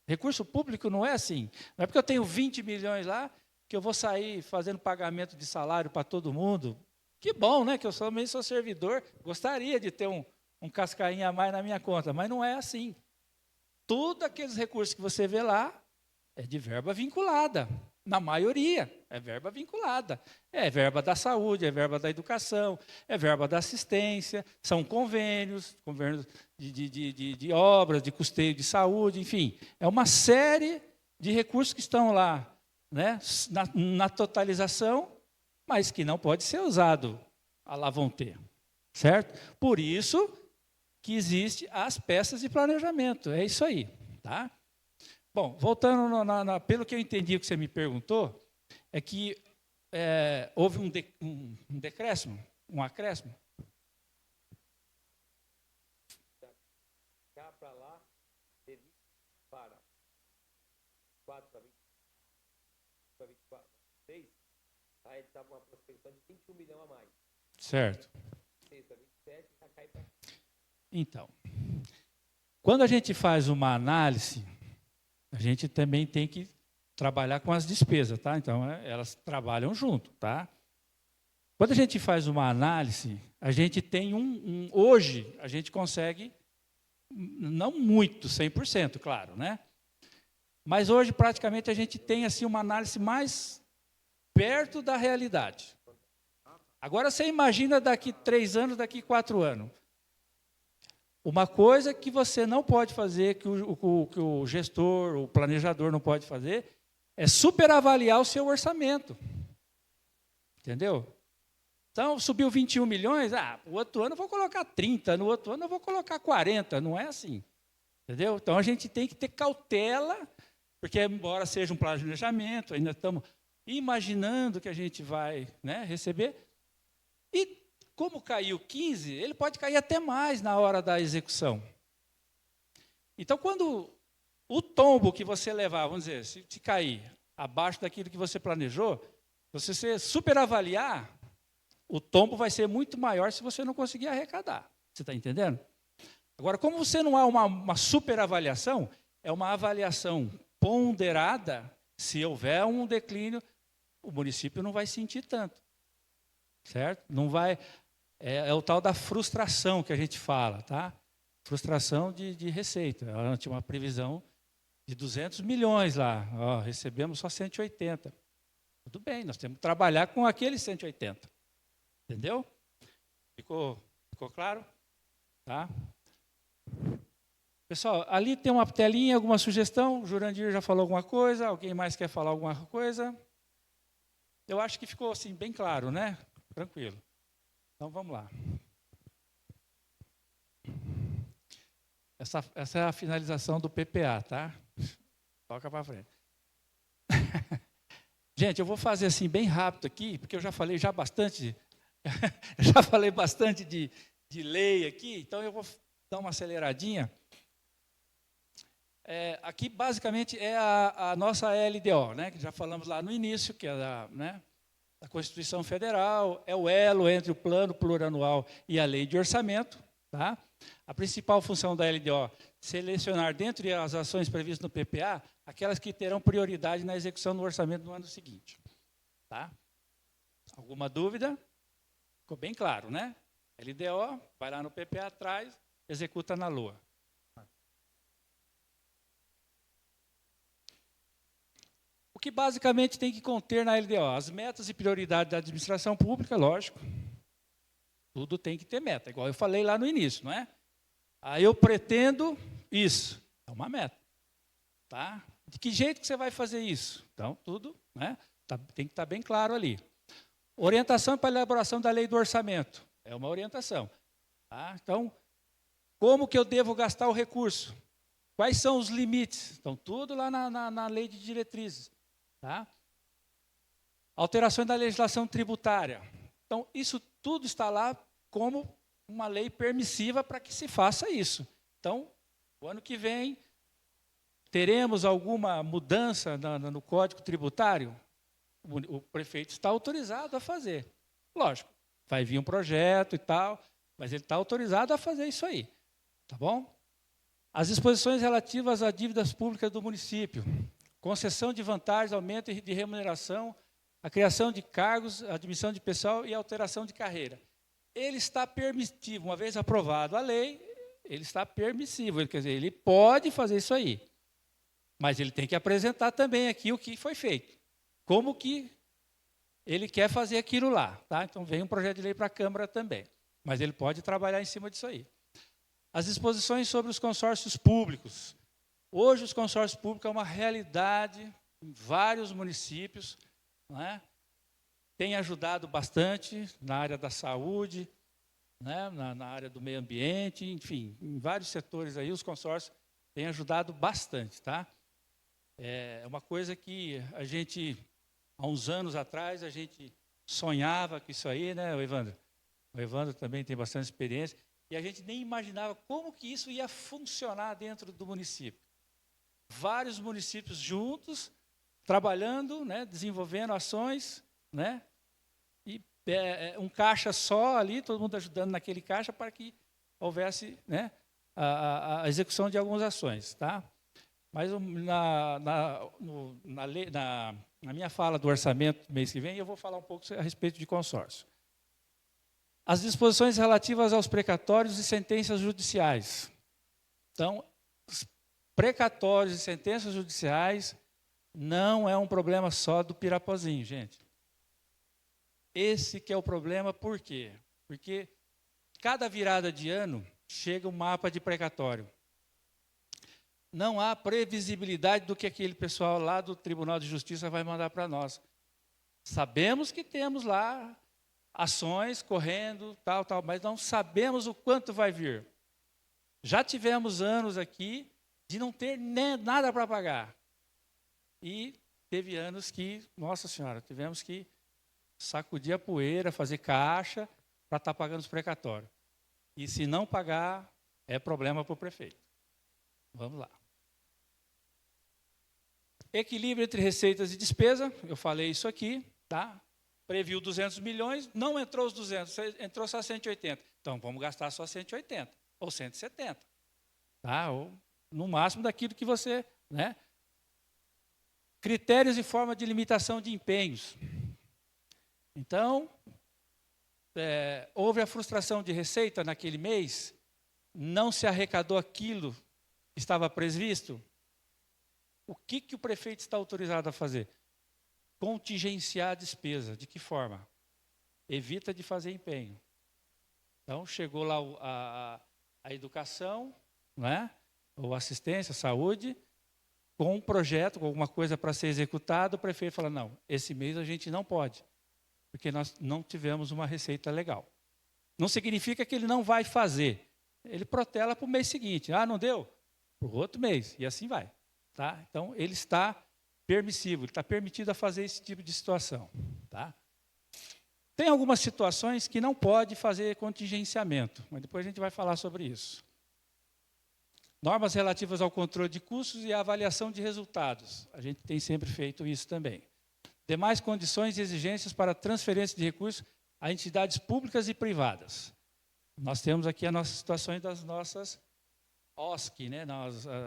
Recurso público não é assim. Não é porque eu tenho 20 milhões lá que eu vou sair fazendo pagamento de salário para todo mundo. Que bom, né? Que eu também sou servidor. Gostaria de ter um cascainho a mais na minha conta, mas não é assim. Todos aqueles recursos que você vê lá é de verba vinculada. Na maioria, é verba vinculada. É verba da saúde, é verba da educação, é verba da assistência, são convênios de obras, de custeio de saúde, enfim. É uma série de recursos que estão lá, né, na totalização, mas que não pode ser usado à lá vão ter. Certo? Por isso que existem as peças de planejamento. É isso aí. Tá? Bom, voltando, pelo que eu entendi que você me perguntou, é que houve um decréscimo, um acréscimo. Cá para lá, para. 24 para 24, 6, aí ele estava uma prospecção de 21 milhões a mais. Certo. 6 para 27, já cai para... Então, quando a gente faz uma análise, a gente também tem que trabalhar com as despesas, tá? Então, elas trabalham junto, tá? Quando a gente faz uma análise, a gente tem hoje, a gente consegue, não muito, 100%, claro, né? Mas hoje, praticamente, a gente tem assim, uma análise mais perto da realidade. Agora, você imagina daqui 3 anos, daqui 4 anos. Uma coisa que você não pode fazer, que o gestor, o planejador não pode fazer, é superavaliar o seu orçamento. Entendeu? Então, subiu 21 milhões, o outro ano eu vou colocar 30, no outro ano eu vou colocar 40, não é assim. Entendeu? Então, a gente tem que ter cautela, porque, embora seja um planejamento, ainda estamos imaginando que a gente vai, né, receber. E, como caiu 15, ele pode cair até mais na hora da execução. Então, quando o tombo que você levar, vamos dizer, se cair abaixo daquilo que você planejou, se você superavaliar, o tombo vai ser muito maior se você não conseguir arrecadar. Você está entendendo? Agora, como você não há uma superavaliação, é uma avaliação ponderada, se houver um declínio, o município não vai sentir tanto. Certo? Não vai... É o tal da frustração que a gente fala, tá? Frustração de receita. Ela tinha uma previsão de 200 milhões lá. Ó, recebemos só 180. Tudo bem, nós temos que trabalhar com aqueles 180. Entendeu? Ficou claro? Tá? Pessoal, ali tem uma telinha, alguma sugestão? O Jurandir já falou alguma coisa? Alguém mais quer falar alguma coisa? Eu acho que ficou assim, bem claro, né? Tranquilo. Então, vamos lá. Essa é a finalização do PPA, tá? Toca para frente. Gente, eu vou fazer assim bem rápido aqui, porque eu já falei bastante, já falei bastante de lei aqui, então eu vou dar uma aceleradinha. Aqui, basicamente, é a nossa LDO, né? Que já falamos lá no início, que é da Constituição Federal, é o elo entre o plano plurianual e a lei de orçamento. Tá? A principal função da LDO, selecionar dentre as ações previstas no PPA, aquelas que terão prioridade na execução do orçamento no ano seguinte. Tá? Alguma dúvida? Ficou bem claro, né? LDO, vai lá no PPA atrás, executa na LOA. O que basicamente tem que conter na LDO? As metas e prioridades da administração pública, lógico. Tudo tem que ter meta, igual eu falei lá no início, não é? Aí eu pretendo isso, é uma meta. Tá? De que jeito que você vai fazer isso? Então, tudo, né? Tem que estar bem claro ali. Orientação para a elaboração da lei do orçamento, é uma orientação. Tá? Então, como que eu devo gastar o recurso? Quais são os limites? Estão tudo lá na lei de diretrizes. Tá? Alterações da legislação tributária. Então, isso tudo está lá como uma lei permissiva para que se faça isso. Então, o ano que vem, teremos alguma mudança no Código Tributário? O prefeito está autorizado a fazer. Lógico, vai vir um projeto e tal, mas ele está autorizado a fazer isso aí. Tá bom? As disposições relativas a dívidas públicas do município. Concessão de vantagens, aumento de remuneração, a criação de cargos, a admissão de pessoal e alteração de carreira. Ele está permitivo, uma vez aprovado a lei, ele está permissivo, quer dizer, ele pode fazer isso aí. Mas ele tem que apresentar também aqui o que foi feito. Como que ele quer fazer aquilo lá. Tá? Então, vem um projeto de lei para a Câmara também. Mas ele pode trabalhar em cima disso aí. As disposições sobre os consórcios públicos. Hoje, os consórcios públicos é uma realidade em vários municípios. Não é? Tem ajudado bastante na área da saúde, né? na área do meio ambiente, enfim, em vários setores aí, os consórcios têm ajudado bastante. Tá? É uma coisa que a gente, há uns anos atrás, a gente sonhava com isso aí, né, Evandro? O Evandro também tem bastante experiência, e a gente nem imaginava como que isso ia funcionar dentro do município. vários municípios juntos, trabalhando, né, desenvolvendo ações, né, e um caixa só ali, todo mundo ajudando naquele caixa para que houvesse, né, a execução de algumas ações. Tá? Mas na minha fala do orçamento do mês que vem, eu vou falar um pouco a respeito de consórcio. As disposições relativas aos precatórios e sentenças judiciais. Então, os precatórios e sentenças judiciais não é um problema só do Pirapozinho, gente. Esse que é o problema, por quê? Porque cada virada de ano chega um mapa de precatório. Não há previsibilidade do que aquele pessoal lá do Tribunal de Justiça vai mandar para nós. Sabemos que temos lá ações correndo, tal, mas não sabemos o quanto vai vir. Já tivemos anos aqui de não ter nem nada para pagar. E teve anos que, nossa senhora, tivemos que sacudir a poeira, fazer caixa para estar pagando os precatórios. E se não pagar, é problema para o prefeito. Vamos lá. Equilíbrio entre receitas e despesa, eu falei isso aqui, tá? Previu 200 milhões, não entrou os 200, entrou só 180. Então, vamos gastar só 180, ou 170. Tá? Ou, no máximo, daquilo que você... Né? Critérios e forma de limitação de empenhos. Então, houve a frustração de receita naquele mês, não se arrecadou aquilo que estava previsto. O que o prefeito está autorizado a fazer? Contingenciar a despesa. De que forma? Evita de fazer empenho. Então, chegou lá a educação, né? Ou assistência, saúde, com um projeto, com alguma coisa para ser executado, o prefeito fala, não, esse mês a gente não pode, porque nós não tivemos uma receita legal. Não significa que ele não vai fazer. Ele protela para o mês seguinte. Ah, não deu? Para o outro mês. E assim vai. Tá? Então, ele está permissivo, ele está permitido a fazer esse tipo de situação. Tá? Tem algumas situações que não pode fazer contingenciamento, mas depois a gente vai falar sobre isso. Normas relativas ao controle de custos e à avaliação de resultados. A gente tem sempre feito isso também. Demais condições e exigências para transferência de recursos a entidades públicas e privadas. Nós temos aqui as nossas situações das nossas OSC, né?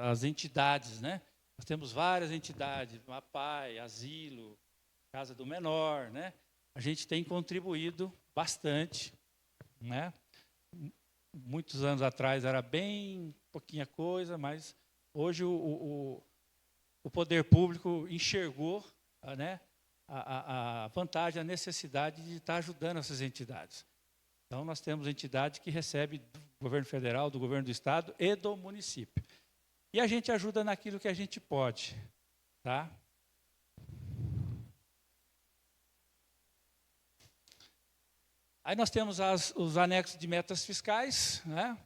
As entidades, né? Nós temos várias entidades, MAPAI, Asilo, Casa do Menor, né? A gente tem contribuído bastante, né? Muitos anos atrás era bem pouquinha coisa, mas hoje o poder público enxergou, né, a vantagem, a necessidade de estar ajudando essas entidades. Então, nós temos entidade que recebe do governo federal, do governo do estado e do município. E a gente ajuda naquilo que a gente pode. Tá? Aí nós temos os anexos de metas fiscais, né?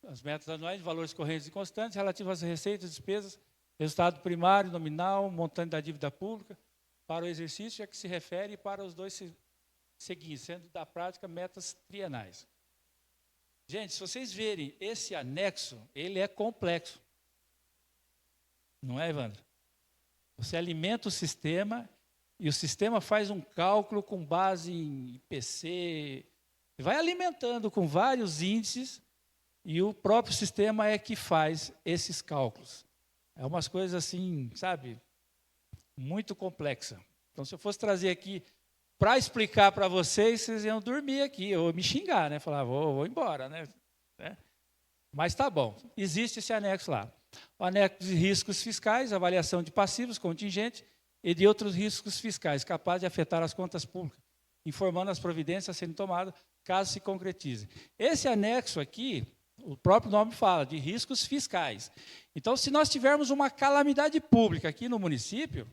As metas anuais de valores correntes e constantes, relativas às receitas, despesas, resultado primário, nominal, montante da dívida pública, para o exercício, é que se refere para os dois seguintes, sendo da prática metas trienais. Gente, se vocês verem esse anexo, ele é complexo. Não é, Evandro? Você alimenta o sistema e o sistema faz um cálculo com base em IPC, vai alimentando com vários índices e o próprio sistema é que faz esses cálculos. É umas coisas assim, sabe, muito complexa. Então, se eu fosse trazer aqui para explicar para vocês, vocês iam dormir aqui, ou me xingar, né? Falar, vou embora, né? Mas tá bom, existe esse anexo lá. O anexo de riscos fiscais, avaliação de passivos, contingentes, e de outros riscos fiscais capazes de afetar as contas públicas, informando as providências a serem tomadas, caso se concretize. Esse anexo aqui, o próprio nome fala, de riscos fiscais. Então, se nós tivermos uma calamidade pública aqui no município,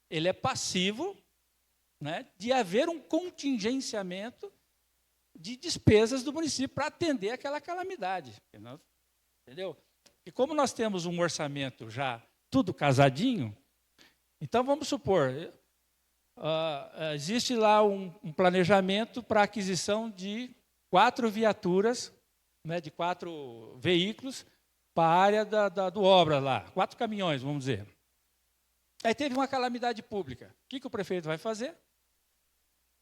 ele é passivo, né, de haver um contingenciamento de despesas do município para atender aquela calamidade. Entendeu? E como nós temos um orçamento já tudo casadinho, então vamos supor, existe lá um planejamento para aquisição de 4 viaturas, né, de 4 veículos, para a área do obra lá, 4 caminhões, vamos dizer. Aí teve uma calamidade pública. O que o prefeito vai fazer?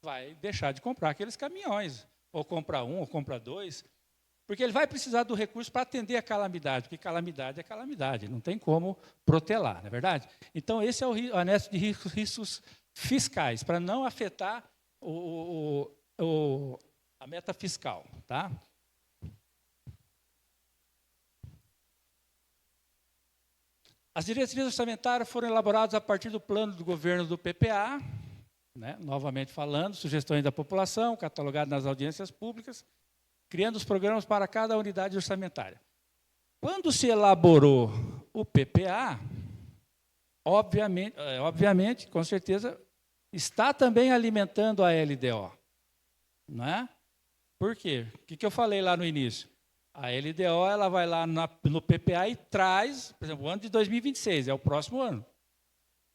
Vai deixar de comprar aqueles caminhões, ou comprar um, ou comprar 2, porque ele vai precisar do recurso para atender a calamidade, porque calamidade é calamidade, não tem como protelar, não é verdade? Então, esse é o anexo de riscos fiscais, para não afetar a meta fiscal. Tá? As diretrizes orçamentárias foram elaboradas a partir do plano do governo do PPA, né, novamente falando, sugestões da população, catalogadas nas audiências públicas, criando os programas para cada unidade orçamentária. Quando se elaborou o PPA, obviamente, com certeza, está também alimentando a LDO. Não é? Por quê? O que eu falei lá no início? A LDO ela vai lá no PPA e traz, por exemplo, o ano de 2026, é o próximo ano.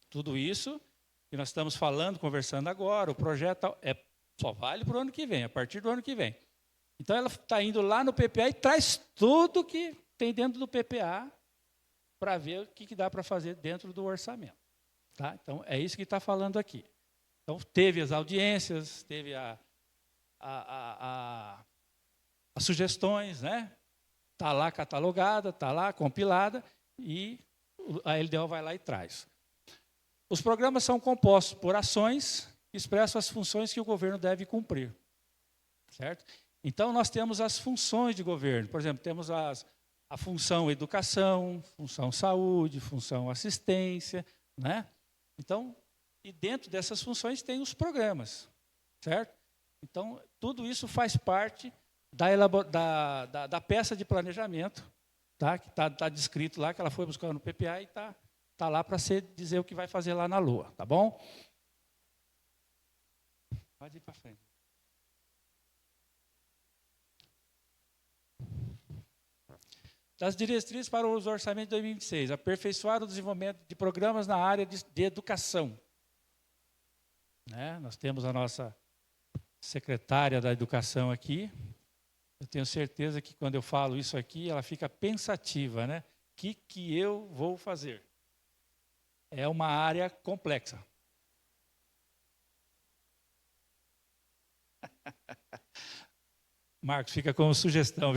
Tudo isso que nós estamos falando, conversando agora, o projeto só vale para o ano que vem, a partir do ano que vem. Então, ela está indo lá no PPA e traz tudo que tem dentro do PPA para ver o que dá para fazer dentro do orçamento. Tá? Então, é isso que está falando aqui. Então, teve as audiências, teve as sugestões, né? Está lá catalogada, está lá compilada e a LDO vai lá e traz. Os programas são compostos por ações que expressam as funções que o governo deve cumprir. Certo? Então, nós temos as funções de governo. Por exemplo, temos a função educação, função saúde, função assistência. Né? Então, e dentro dessas funções tem os programas. Certo? Então, tudo isso faz parte da peça de planejamento, tá? Que está descrito lá, que ela foi buscar no PPA e está lá para dizer o que vai fazer lá na Lua. Tá bom? Pode ir para frente. Das diretrizes para o orçamento de 2026, aperfeiçoar o desenvolvimento de programas na área de educação. Né? Nós temos a nossa secretária da Educação aqui. Eu tenho certeza que quando eu falo isso aqui, ela fica pensativa, né? O que eu vou fazer? É uma área complexa. Marcos, fica como sugestão.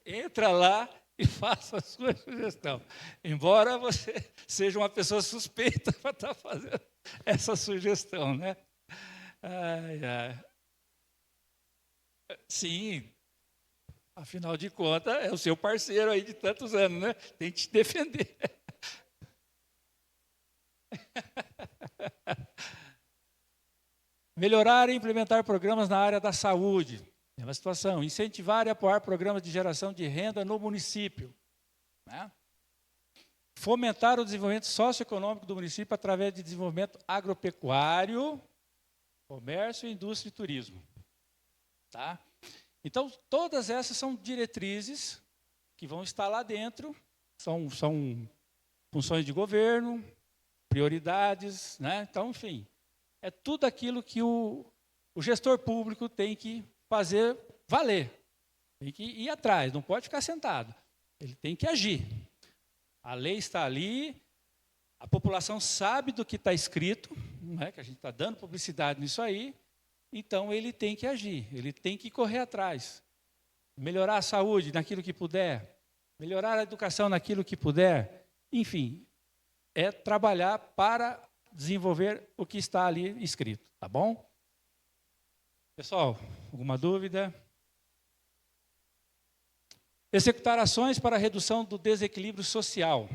Entra lá e faça a sua sugestão. Embora você seja uma pessoa suspeita para estar fazendo essa sugestão, né? Ai, ai. Sim, afinal de contas, é o seu parceiro aí de tantos anos, né? Tem que te defender. Melhorar e implementar programas na área da saúde. É uma situação. Incentivar e apoiar programas de geração de renda no município. Né? Fomentar o desenvolvimento socioeconômico do município através de desenvolvimento agropecuário, comércio, indústria e turismo. Tá? Então, todas essas são diretrizes que vão estar lá dentro, são funções de governo, prioridades, né? Então, enfim, é tudo aquilo que o gestor público tem que fazer valer, tem que ir atrás, não pode ficar sentado, ele tem que agir. A lei está ali, a população sabe do que está escrito, né? Que a gente está dando publicidade nisso aí, então ele tem que agir, ele tem que correr atrás, melhorar a saúde naquilo que puder, melhorar a educação naquilo que puder, enfim, é trabalhar para desenvolver o que está ali escrito, tá bom? Pessoal, alguma dúvida? Executar ações para a redução do desequilíbrio social.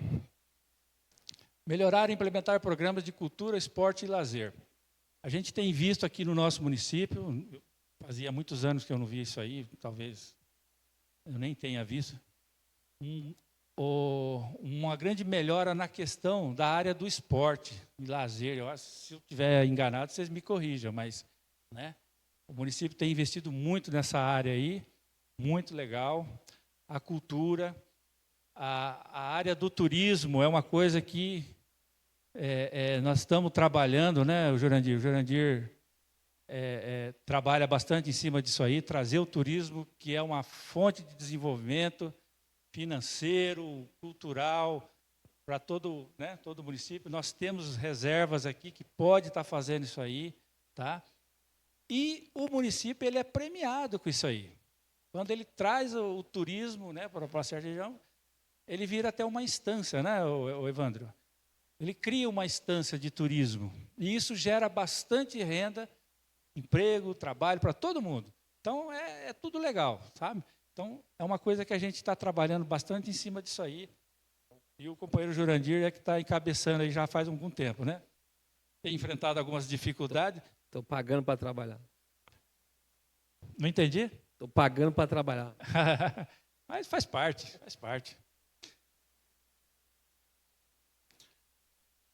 Melhorar e implementar programas de cultura, esporte e lazer. A gente tem visto aqui no nosso município, fazia muitos anos que eu não via isso aí, talvez eu nem tenha visto, uma grande melhora na questão da área do esporte e lazer. Eu acho, se eu estiver enganado, vocês me corrijam, mas né, o município tem investido muito nessa área aí, muito legal. A cultura, a área do turismo é uma coisa que nós estamos trabalhando, né, o Jurandir trabalha bastante em cima disso aí, trazer o turismo, que é uma fonte de desenvolvimento, financeiro, cultural, para todo, né, todo município. Nós temos reservas aqui que pode estar fazendo isso aí, tá? E o município ele é premiado com isso aí. Quando ele traz o turismo, né, para a certa região, ele vira até uma instância, né, o Evandro? Ele cria uma instância de turismo. E isso gera bastante renda, emprego, trabalho para todo mundo. Então, é tudo legal, sabe? Então, é uma coisa que a gente está trabalhando bastante em cima disso aí. E o companheiro Jurandir é que está encabeçando aí já faz algum tempo, né? Tem enfrentado algumas dificuldades. Estou pagando para trabalhar. Não entendi? Estou pagando para trabalhar. Mas faz parte, faz parte.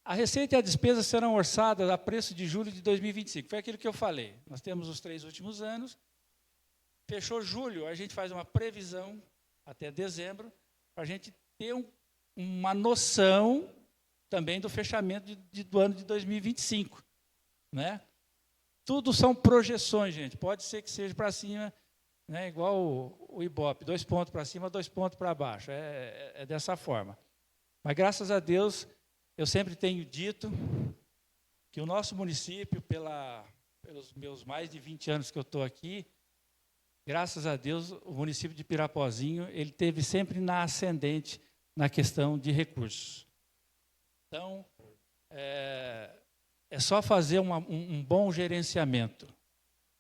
A receita e a despesa serão orçadas a preço de julho de 2025. Foi aquilo que eu falei. Nós temos os 3 últimos anos. Fechou julho, a gente faz uma previsão até dezembro, para a gente ter uma noção também do fechamento do ano de 2025. Né? Tudo são projeções, gente. Pode ser que seja para cima, né, igual o Ibope, 2 pontos para cima, 2 pontos para baixo. É dessa forma. Mas, graças a Deus, eu sempre tenho dito que o nosso município, pelos meus mais de 20 anos que eu estou aqui, graças a Deus, o município de Pirapozinho, ele teve sempre na ascendente na questão de recursos. Então, é só fazer um bom gerenciamento.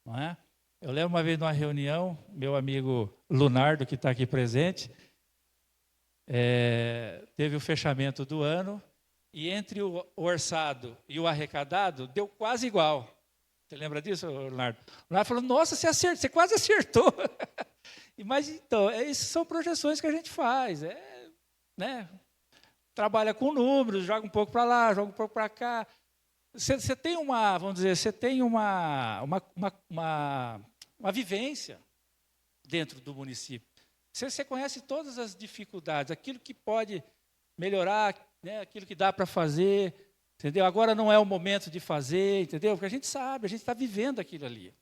Não é? Eu lembro uma vez numa reunião, meu amigo Lunardo, que está aqui presente, teve o fechamento do ano, e entre o orçado e o arrecadado, deu quase igual. Você lembra disso, Leonardo? O Leonardo falou, nossa, você quase acertou. Mas, então, essas são projeções que a gente faz. Né? Trabalha com números, joga um pouco para lá, joga um pouco para cá. Você tem vamos dizer, você tem uma vivência dentro do município. Você conhece todas as dificuldades, aquilo que pode melhorar, né, aquilo que dá para fazer, entendeu? Agora não é o momento de fazer, entendeu? Porque a gente sabe, a gente está vivendo aquilo ali.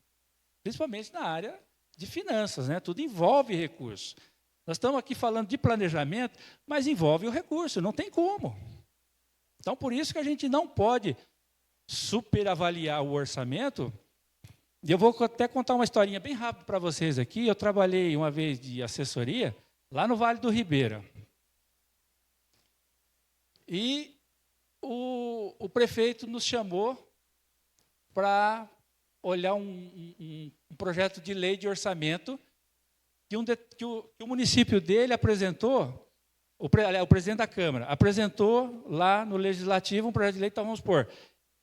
Principalmente na área de finanças, né? Tudo envolve recursos. Nós estamos aqui falando de planejamento, mas envolve o recurso, não tem como. Então, por isso que a gente não pode superavaliar o orçamento. E eu vou até contar uma historinha bem rápida para vocês aqui. Eu trabalhei uma vez de assessoria lá no Vale do Ribeira. E o prefeito nos chamou para olhar um projeto de lei de orçamento que o município dele apresentou, o presidente da Câmara apresentou lá no Legislativo um projeto de lei, então vamos supor,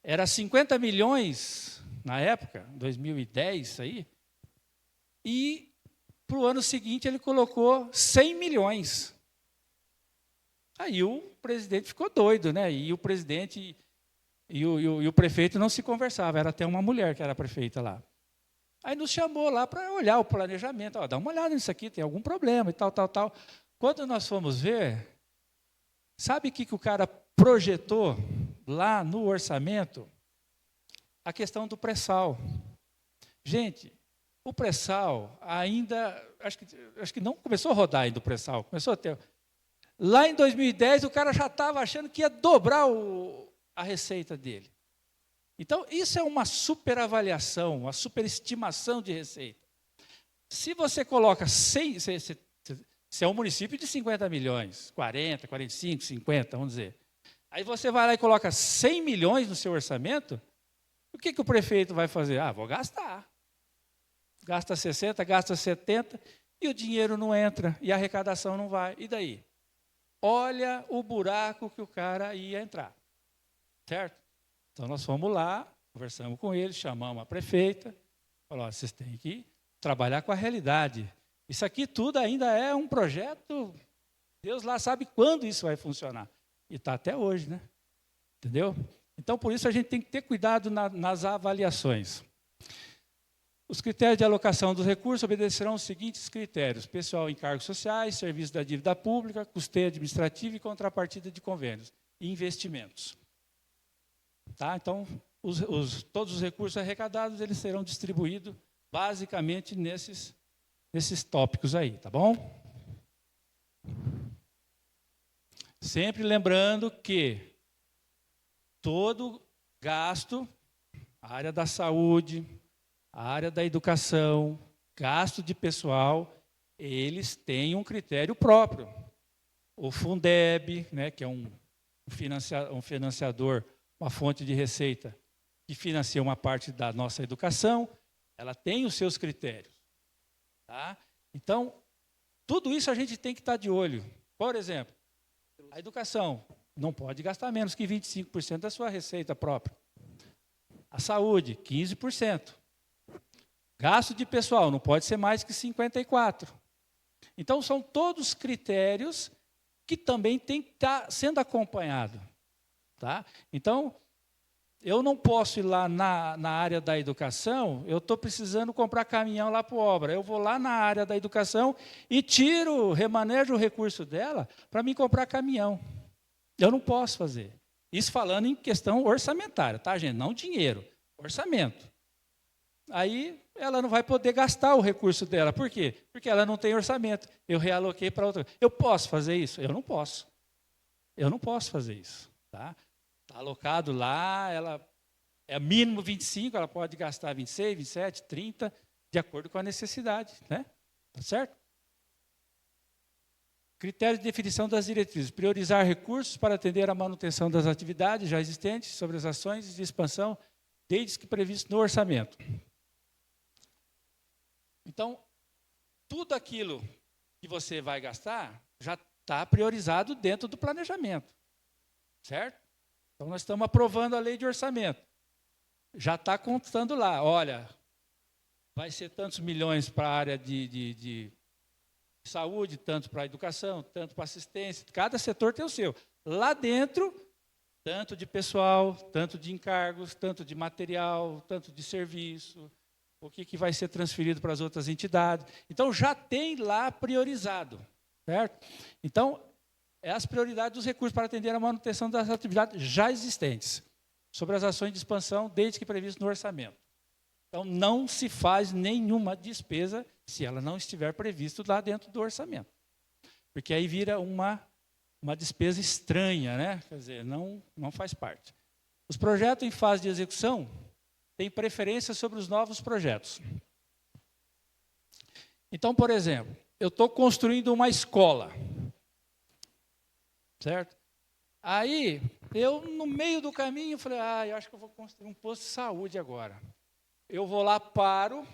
era 50 milhões na época, 2010, isso aí, e para o ano seguinte ele colocou 100 milhões. Aí o presidente ficou doido, né? E o presidente e o prefeito não se conversavam, era até uma mulher que era prefeita lá. Aí nos chamou lá para olhar o planejamento, dá uma olhada nisso aqui, tem algum problema e tal. Quando nós fomos ver, sabe o que o cara projetou lá no orçamento? A questão do pré-sal. Gente, o pré-sal ainda, acho que não começou a rodar ainda o pré-sal, começou a ter... Lá em 2010, o cara já estava achando que ia dobrar a receita dele. Então, isso é uma superavaliação, uma superestimação de receita. Se você coloca 100, se é um município de 50 milhões, 40, 45, 50, vamos dizer. Aí você vai lá e coloca 100 milhões no seu orçamento, o que o prefeito vai fazer? Vou gastar. Gasta 60, gasta 70, e o dinheiro não entra, e a arrecadação não vai. E daí? Olha o buraco que o cara ia entrar. Certo? Então, nós fomos lá, conversamos com ele, chamamos a prefeita, falou, vocês têm que trabalhar com a realidade. Isso aqui tudo ainda é um projeto, Deus lá sabe quando isso vai funcionar. E está até hoje, né? Entendeu? Então, por isso, a gente tem que ter cuidado nas avaliações. Os critérios de alocação dos recursos obedecerão os seguintes critérios: pessoal em cargos sociais, serviço da dívida pública, custeio administrativo e contrapartida de convênios e investimentos. Tá? Então, todos os recursos arrecadados eles serão distribuídos basicamente nesses tópicos aí, tá bom? Sempre lembrando que todo gasto, a área da saúde, a área da educação, gasto de pessoal, eles têm um critério próprio. O Fundeb, né, que é um financiador, uma fonte de receita que financia uma parte da nossa educação, ela tem os seus critérios. Tá? Então, tudo isso a gente tem que estar de olho. Por exemplo, a educação não pode gastar menos que 25% da sua receita própria. A saúde, 15%. Gasto de pessoal não pode ser mais que 54%. Então, são todos critérios que também tem que estar sendo acompanhado. Tá? Então, eu não posso ir lá na área da educação, eu estou precisando comprar caminhão lá para a obra. Eu vou lá na área da educação e remanejo o recurso dela para me comprar caminhão. Eu não posso fazer. Isso falando em questão orçamentária, tá, gente? Não dinheiro, orçamento. Aí ela não vai poder gastar o recurso dela. Por quê? Porque ela não tem orçamento. Eu realoquei para outra. Eu posso fazer isso? Eu não posso. Eu não posso fazer isso. Tá? Está alocado lá, ela é mínimo 25, ela pode gastar 26, 27, 30, de acordo com a necessidade. Né? Tá certo? Critério de definição das diretrizes. Priorizar recursos para atender à manutenção das atividades já existentes sobre as ações de expansão, desde que previsto no orçamento. Então, tudo aquilo que você vai gastar já está priorizado dentro do planejamento. Certo? Então, nós estamos aprovando a lei de orçamento. Já está contando lá, olha, vai ser tantos milhões para a área de saúde, tanto para a educação, tanto para a assistência, cada setor tem o seu. Lá dentro, tanto de pessoal, tanto de encargos, tanto de material, tanto de serviço, o que vai ser transferido para as outras entidades. Então, já tem lá priorizado, certo? Então, é as prioridades dos recursos para atender a manutenção das atividades já existentes, sobre as ações de expansão, desde que previsto no orçamento. Então, não se faz nenhuma despesa se ela não estiver prevista lá dentro do orçamento. Porque aí vira uma despesa estranha, né? Quer dizer, não faz parte. Os projetos em fase de execução têm preferência sobre os novos projetos. Então, por exemplo, eu estou construindo uma escola. Certo? Aí, eu, no meio do caminho, falei, eu acho que eu vou construir um posto de saúde agora. Eu vou lá, paro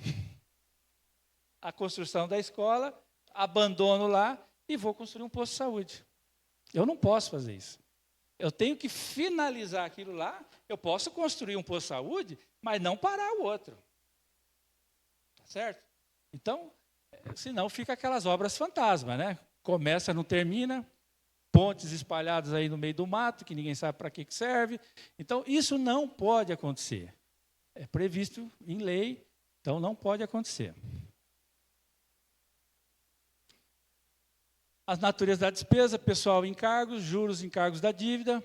a construção da escola, abandono lá e vou construir um posto de saúde. Eu não posso fazer isso. Eu tenho que finalizar aquilo lá. Eu posso construir um posto de saúde, mas não parar o outro. Tá certo? Então, senão fica aquelas obras fantasma, né? Começa, não termina, pontes espalhadas aí no meio do mato, que ninguém sabe para que serve. Então, isso não pode acontecer. É previsto em lei, então não pode acontecer. As naturezas da despesa, pessoal, encargos, juros, encargos da dívida,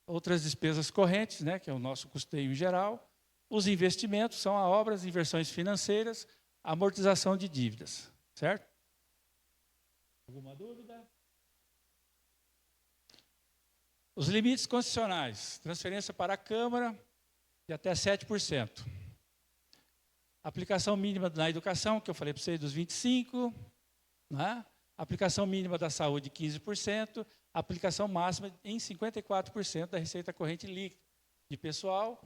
outras despesas correntes, né, que é o nosso custeio em geral. Os investimentos são a obras, inversões financeiras, amortização de dívidas. Certo? Alguma dúvida? Os limites constitucionais, transferência para a Câmara de até 7%. Aplicação mínima na educação, que eu falei para vocês, dos 25%. Né? Aplicação mínima da saúde, 15%. Aplicação máxima em 54% da receita corrente líquida de pessoal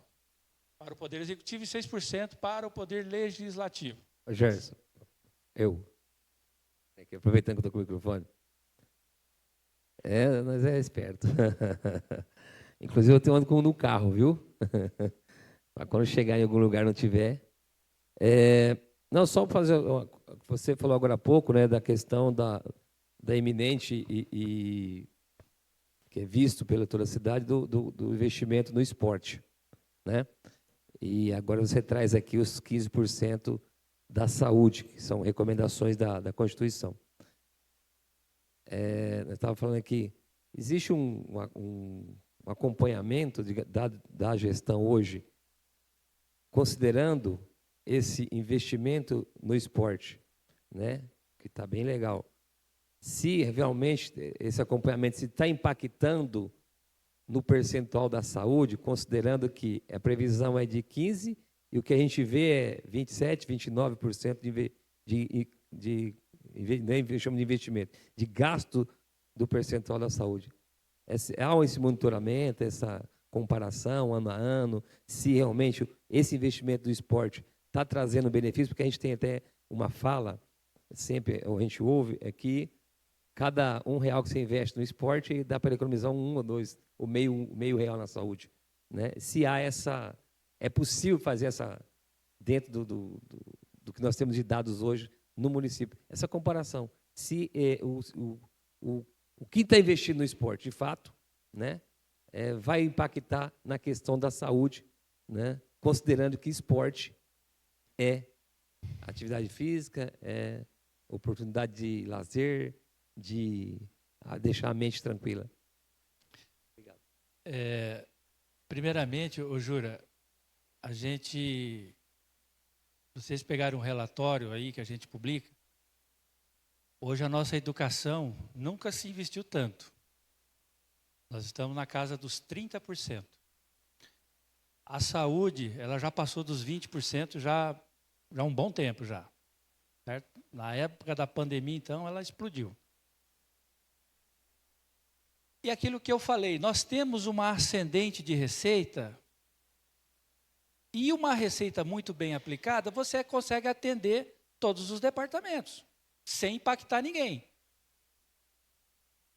para o Poder Executivo e 6% para o Poder Legislativo. Gerson, aproveitando que eu estou com o microfone. Nós é esperto. Inclusive, eu tenho ando no carro, viu? Mas quando chegar em algum lugar não tiver. Não, só para fazer. Você falou agora há pouco, né, da questão da iminente e que é visto pela toda a cidade do investimento no esporte, né? E agora você traz aqui os 15% da saúde, que são recomendações da Constituição. Nós estávamos falando aqui, existe um acompanhamento da gestão hoje, considerando esse investimento no esporte, né, que está bem legal. se realmente esse acompanhamento está impactando no percentual da saúde, considerando que a previsão é de 15% e o que a gente vê é 27%, 29% nem chamo de investimento, de gasto do percentual da saúde. Há esse monitoramento, essa comparação ano a ano, se realmente esse investimento do esporte está trazendo benefício, porque a gente tem até uma fala, sempre a gente ouve, é que cada R$1 que você investe no esporte dá para economizar um ou dois, ou meio real na saúde. Né? Se há essa... É possível fazer essa, dentro do que nós temos de dados hoje no município, essa comparação. Se o que está investido no esporte, de fato, né, vai impactar na questão da saúde, né, considerando que esporte é atividade física, é oportunidade de lazer, de deixar a mente tranquila. Obrigado. Primeiramente, Jura, vocês pegaram um relatório aí que a gente publica. Hoje a nossa educação nunca se investiu tanto. Nós estamos na casa dos 30%. A saúde, ela já passou dos 20% já há um bom tempo já. Certo? Na época da pandemia, então, ela explodiu. E aquilo que eu falei, nós temos uma ascendente de receita e uma receita muito bem aplicada, você consegue atender todos os departamentos, sem impactar ninguém.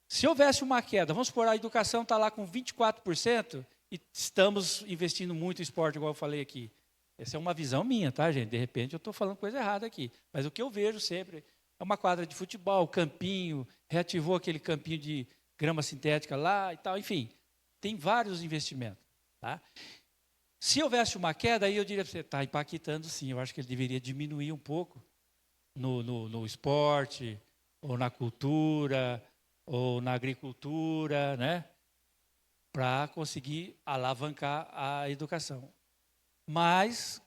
Se houvesse uma queda, vamos supor, a educação está lá com 24% e estamos investindo muito em esporte, igual eu falei aqui. Essa é uma visão minha, tá, gente? De repente eu estou falando coisa errada aqui. Mas o que eu vejo sempre é uma quadra de futebol, campinho, reativou aquele campinho de grama sintética lá e tal, enfim. Tem vários investimentos, tá? Se houvesse uma queda, aí eu diria para você, está impactando sim, eu acho que ele deveria diminuir um pouco no esporte, ou na cultura, ou na agricultura, né? Para conseguir alavancar a educação. Mas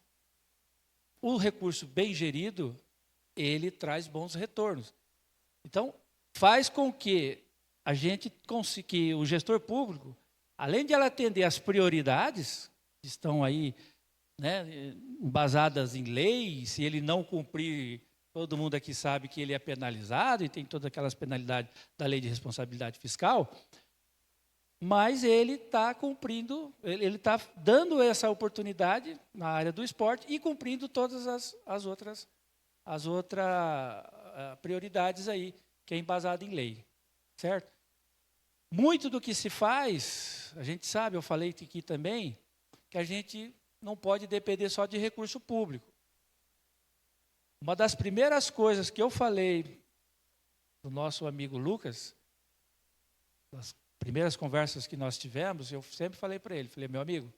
o recurso bem gerido, ele traz bons retornos. Então, faz com que que o gestor público, além de ela atender as prioridades, que estão aí, né, embasadas em lei, se ele não cumprir, todo mundo aqui sabe que ele é penalizado e tem todas aquelas penalidades da lei de responsabilidade fiscal, mas ele está cumprindo, ele está dando essa oportunidade na área do esporte e cumprindo todas as outras prioridades aí, que é embasado em lei, certo? Muito do que se faz, a gente sabe, eu falei aqui também, que a gente não pode depender só de recurso público. Uma das primeiras coisas que eu falei do nosso amigo Lucas, das primeiras conversas que nós tivemos, eu sempre falei para ele, falei, meu amigo,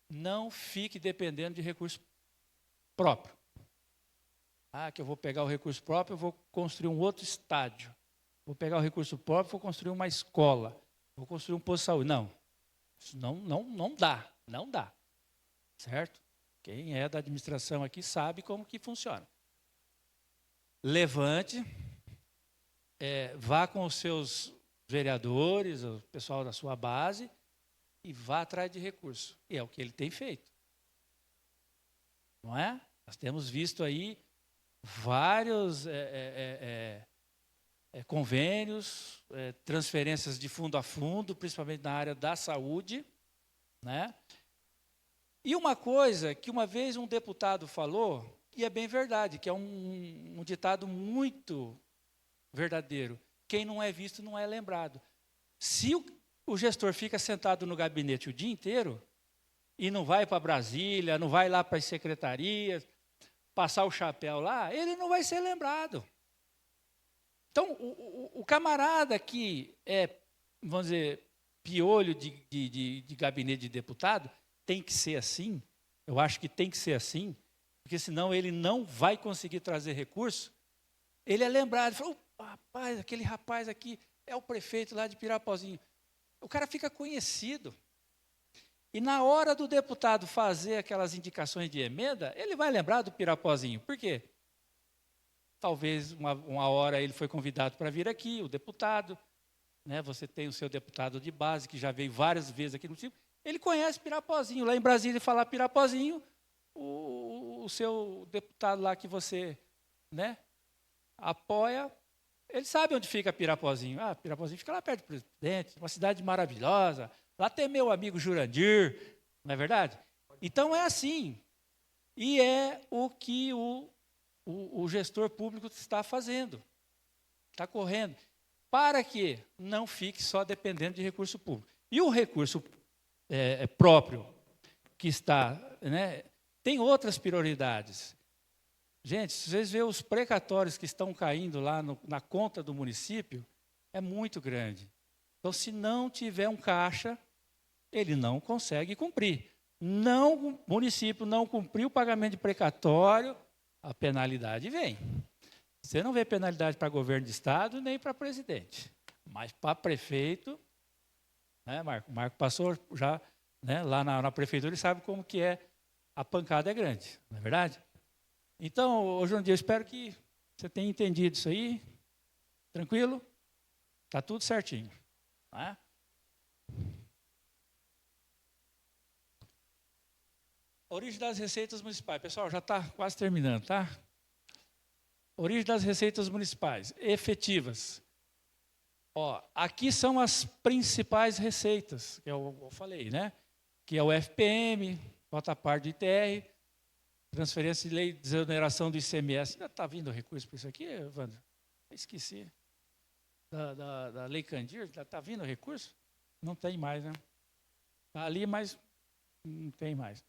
não fique dependendo de recurso próprio. Que eu vou pegar o recurso próprio, eu vou construir um outro estádio. Vou pegar o recurso próprio, vou construir uma escola. Vou construir um posto de saúde. Não, isso não dá, não dá. Certo? Quem é da administração aqui sabe como que funciona. Levante, vá com os seus vereadores, o pessoal da sua base, e vá atrás de recursos. E é o que ele tem feito. Não é? Nós temos visto aí vários convênios, transferências de fundo a fundo, principalmente na área da saúde, né? E uma coisa que uma vez um deputado falou, e é bem verdade, que é um ditado muito verdadeiro, quem não é visto não é lembrado. Se o gestor fica sentado no gabinete o dia inteiro, e não vai para Brasília, não vai lá para as secretarias, passar o chapéu lá, ele não vai ser lembrado. Então, o camarada que vamos dizer, piolho de gabinete de deputado, tem que ser assim, eu acho que tem que ser assim, porque senão ele não vai conseguir trazer recurso. Ele é lembrado, fala, rapaz, aquele rapaz aqui é o prefeito lá de Pirapozinho. O cara fica conhecido. E na hora do deputado fazer aquelas indicações de emenda, ele vai lembrar do Pirapozinho. Por quê? talvez uma hora ele foi convidado para vir aqui, o deputado, né? Você tem o seu deputado de base, que já veio várias vezes aqui no município, ele conhece Pirapozinho. Lá em Brasília, falar Pirapozinho, o seu deputado lá que você, né, apoia, ele sabe onde fica Pirapozinho. Ah, Pirapozinho fica lá perto do Presidente, uma cidade maravilhosa. Lá tem meu amigo Jurandir, não é verdade? Então é assim. E é o que o gestor público está fazendo. Está correndo. Para que não fique só dependendo de recurso público. E o recurso próprio que está, né, tem outras prioridades. Gente, se vocês verem os precatórios que estão caindo lá na conta do município, é muito grande. Então, se não tiver um caixa, ele não consegue cumprir. O município não cumpriu o pagamento de precatório, a penalidade vem. Você não vê penalidade para governo de estado nem para presidente. Mas para prefeito, né, Marco? O Marco passou já, né, lá na prefeitura, ele sabe como que é, a pancada é grande, não é verdade? Então, João Dias, eu espero que você tenha entendido isso aí. Tranquilo? Está tudo certinho. Né? Origem das receitas municipais. Pessoal, já está quase terminando, tá? Origem das receitas municipais, efetivas. Ó, aqui são as principais receitas, que eu falei, né? Que é o FPM, cota parte do ITR, transferência de lei de desoneração do ICMS. Ainda está vindo recurso para isso aqui, Evandro? Esqueci. Da Lei Candir, está vindo recurso? Não tem mais, né? Está ali, mas não tem mais.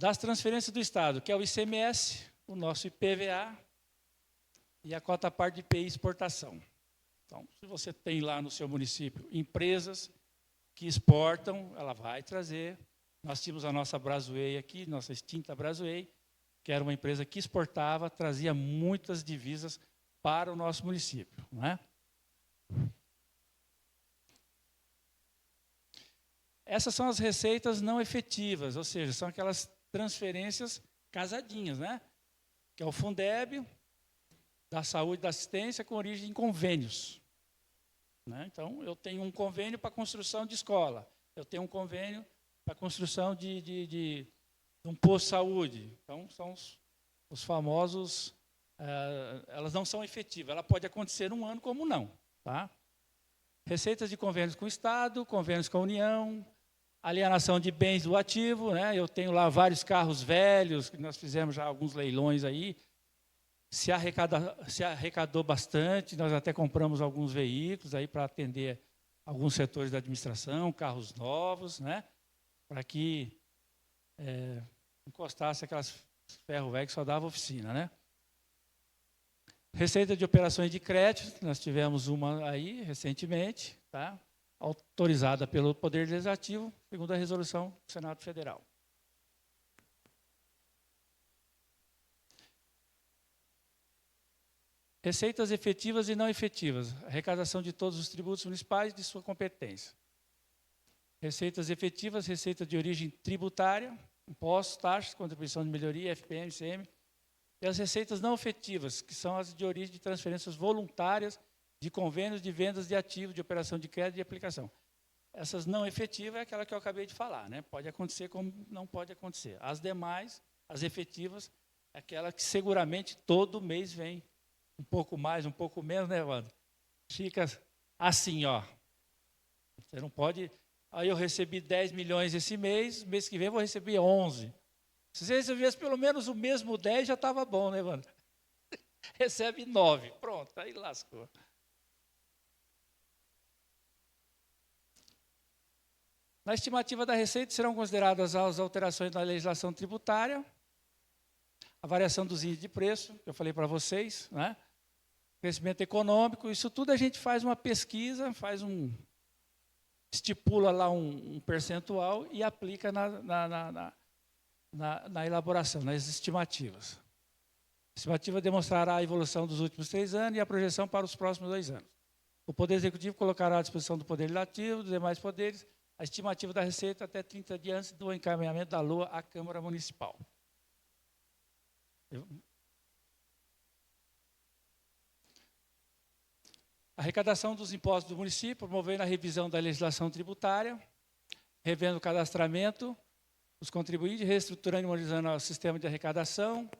Das transferências do Estado, que é o ICMS, o nosso IPVA e a cota parte de IPI exportação. Então, se você tem lá no seu município empresas que exportam, ela vai trazer. Nós tínhamos a nossa Brasway aqui, nossa extinta Brasway, que era uma empresa que exportava, trazia muitas divisas para o nosso município. Não é? Essas são as receitas não efetivas, ou seja, são aquelas transferências casadinhas, né? Que é o Fundeb, da saúde e da assistência, com origem em convênios. Né? Então, eu tenho um convênio para construção de escola, eu tenho um convênio para construção de um posto de saúde. Então, são os famosos, elas não são efetivas, ela pode acontecer um ano como não. Tá? Receitas de convênios com o Estado, convênios com a União, alienação de bens do ativo, né? Eu tenho lá vários carros velhos, que nós fizemos já alguns leilões aí, se arrecadou bastante, nós até compramos alguns veículos aí para atender alguns setores da administração, carros novos, né? Para que encostasse aquelas ferro velho que só dava oficina, né? Receita de operações de crédito, nós tivemos uma aí recentemente, tá? Autorizada pelo Poder Legislativo, segundo a resolução do Senado Federal. Receitas efetivas e não efetivas, arrecadação de todos os tributos municipais de sua competência. Receitas efetivas, receita de origem tributária, impostos, taxas, contribuição de melhoria, FPM, ICM. E as receitas não efetivas, que são as de origem de transferências voluntárias, de convênios de vendas de ativos, de operação de crédito e de aplicação. Essas não efetivas é aquela que eu acabei de falar, né? Pode acontecer como não pode acontecer. As demais, as efetivas, é aquela que seguramente todo mês vem. Um pouco mais, um pouco menos, né, Evandro? Fica assim, ó. Você não pode... Aí eu recebi 10 milhões esse mês que vem eu vou receber 11. Se você recebesse pelo menos o mesmo 10, já estava bom, né, Evandro? Recebe 9. Pronto, aí lascou. Na estimativa da receita serão consideradas as alterações na legislação tributária, a variação dos índices de preço, que eu falei para vocês, né? Crescimento econômico, isso tudo a gente faz uma pesquisa, estipula lá um percentual e aplica na elaboração, nas estimativas. A estimativa demonstrará a evolução dos últimos 3 anos e a projeção para os próximos 2 anos. O Poder Executivo colocará à disposição do Poder Legislativo, dos demais poderes, a estimativa da receita até 30 dias antes do encaminhamento da LOA à Câmara Municipal. Arrecadação dos impostos do município, promovendo a revisão da legislação tributária, revendo o cadastramento dos contribuintes, reestruturando e modernizando o sistema de arrecadação,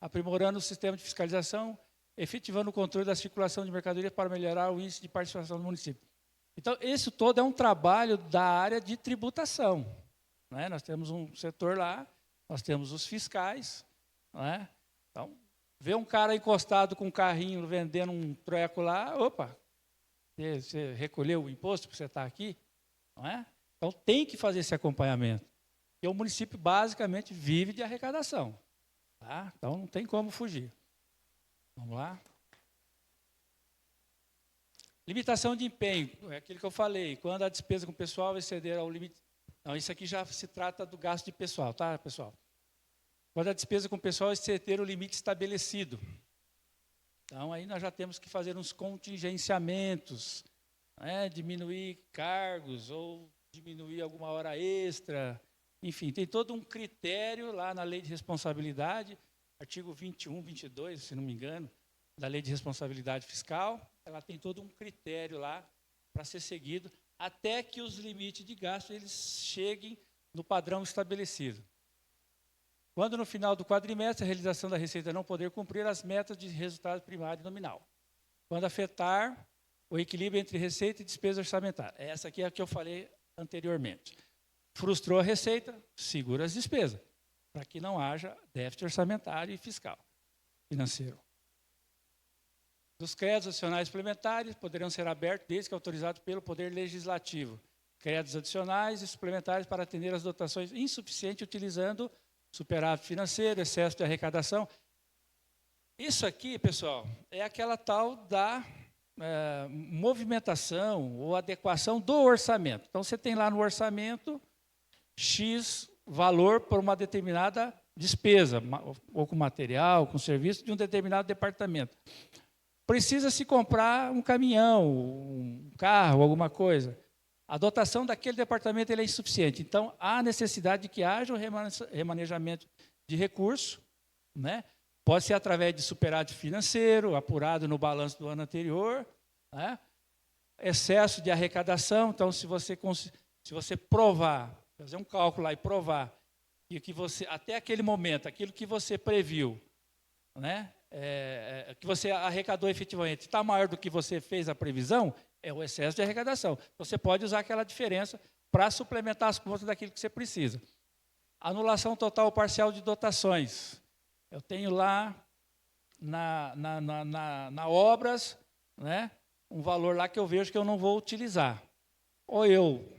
aprimorando o sistema de fiscalização, efetivando o controle da circulação de mercadoria para melhorar o índice de participação do município. Então, isso todo é um trabalho da área de tributação. Né? Nós temos um setor lá, nós temos os fiscais. Né? Então, ver um cara encostado com um carrinho vendendo um treco lá, opa, você recolheu o imposto porque você está aqui? Não é? Então, tem que fazer esse acompanhamento. E o município, basicamente, vive de arrecadação. Tá? Então, não tem como fugir. Vamos lá. Limitação de empenho, é aquilo que eu falei. Quando a despesa com o pessoal exceder ao limite... Não, isso aqui já se trata do gasto de pessoal, tá, pessoal? Quando a despesa com o pessoal exceder o limite estabelecido. Então, aí nós já temos que fazer uns contingenciamentos, né, diminuir cargos ou diminuir alguma hora extra. Enfim, tem todo um critério lá na Lei de Responsabilidade, artigo 21, 22, se não me engano, da Lei de Responsabilidade Fiscal. Ela tem todo um critério lá para ser seguido, até que os limites de gasto eles cheguem no padrão estabelecido. Quando no final do quadrimestre a realização da receita não poder cumprir as metas de resultado primário e nominal. Quando afetar o equilíbrio entre receita e despesa orçamentária. Essa aqui é a que eu falei anteriormente. Frustrou a receita, segura as despesas, para que não haja déficit orçamentário e fiscal, financeiro. Os créditos adicionais suplementares poderão ser abertos desde que autorizados pelo Poder Legislativo. Créditos adicionais e suplementares para atender as dotações insuficientes utilizando superávit financeiro, excesso de arrecadação. Isso aqui, pessoal, é aquela tal da movimentação ou adequação do orçamento. Então, você tem lá no orçamento X valor por uma determinada despesa, ou com material, com serviço de um determinado departamento. Precisa se comprar um caminhão, um carro, alguma coisa. A dotação daquele departamento ele é insuficiente. Então, há necessidade de que haja um remanejamento de recursos, né? Pode ser através de superávit financeiro, apurado no balanço do ano anterior, né? Excesso de arrecadação. Então, se você provar, fazer um cálculo lá e provar que você, até aquele momento, aquilo que você previu, né? Que você arrecadou efetivamente, está maior do que você fez a previsão, é o excesso de arrecadação. Você pode usar aquela diferença para suplementar as contas daquilo que você precisa. Anulação total ou parcial de dotações. Eu tenho lá na obras, né, um valor lá que eu vejo que eu não vou utilizar. Ou eu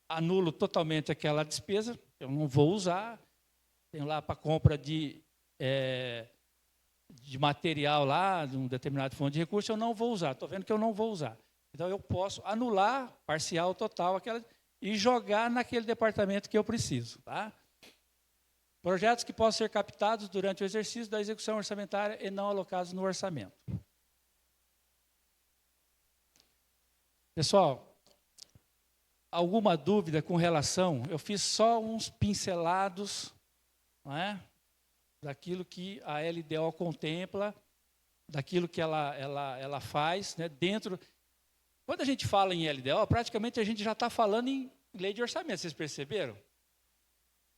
anulo totalmente aquela despesa, eu não vou usar, tenho lá para compra de material lá, de um determinado fundo de recursos, eu não vou usar. Estou vendo que eu não vou usar. Então, eu posso anular, parcial, total, aquela, e jogar naquele departamento que eu preciso. Tá? Projetos que possam ser captados durante o exercício da execução orçamentária e não alocados no orçamento. Pessoal, alguma dúvida com relação? Eu fiz só uns pincelados, não é? Daquilo que a LDO contempla, daquilo que ela faz, né, dentro... Quando a gente fala em LDO, praticamente a gente já está falando em lei de orçamento, vocês perceberam?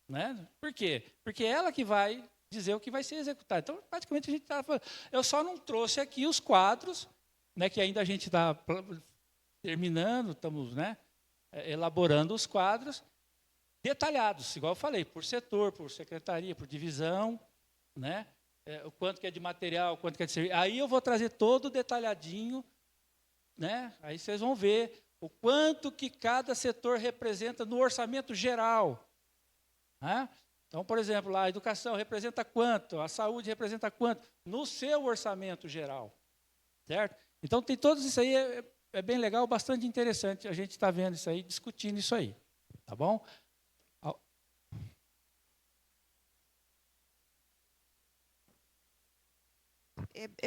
Né? Por quê? Porque é ela que vai dizer o que vai ser executado. Então, praticamente a gente está falando... Eu só não trouxe aqui os quadros, né, que ainda a gente está terminando, estamos, né, elaborando os quadros detalhados, igual eu falei, por setor, por secretaria, por divisão, né? O quanto que é de material, o quanto que é de serviço. Aí eu vou trazer todo detalhadinho, né? Aí vocês vão ver o quanto que cada setor representa no orçamento geral. Né? Então, por exemplo, a educação representa quanto, a saúde representa quanto, no seu orçamento geral. Certo? Então, tem todos isso aí, é bem legal, bastante interessante. A gente está vendo isso aí, discutindo isso aí. Tá bom?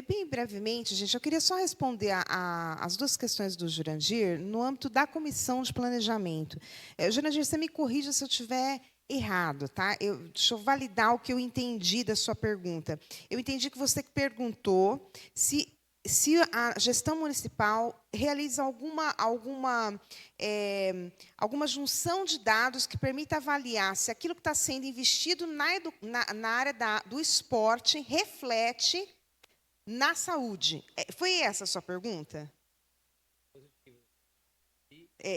Bem brevemente, gente, eu queria só responder as duas questões do Jurandir no âmbito da comissão de planejamento. Jurandir, você me corrija se eu estiver errado, tá? Deixa eu validar o que eu entendi da sua pergunta. Eu entendi que você perguntou se se a gestão municipal realiza alguma junção de dados que permita avaliar se aquilo que está sendo investido na área do esporte reflete na saúde. Foi essa a sua pergunta?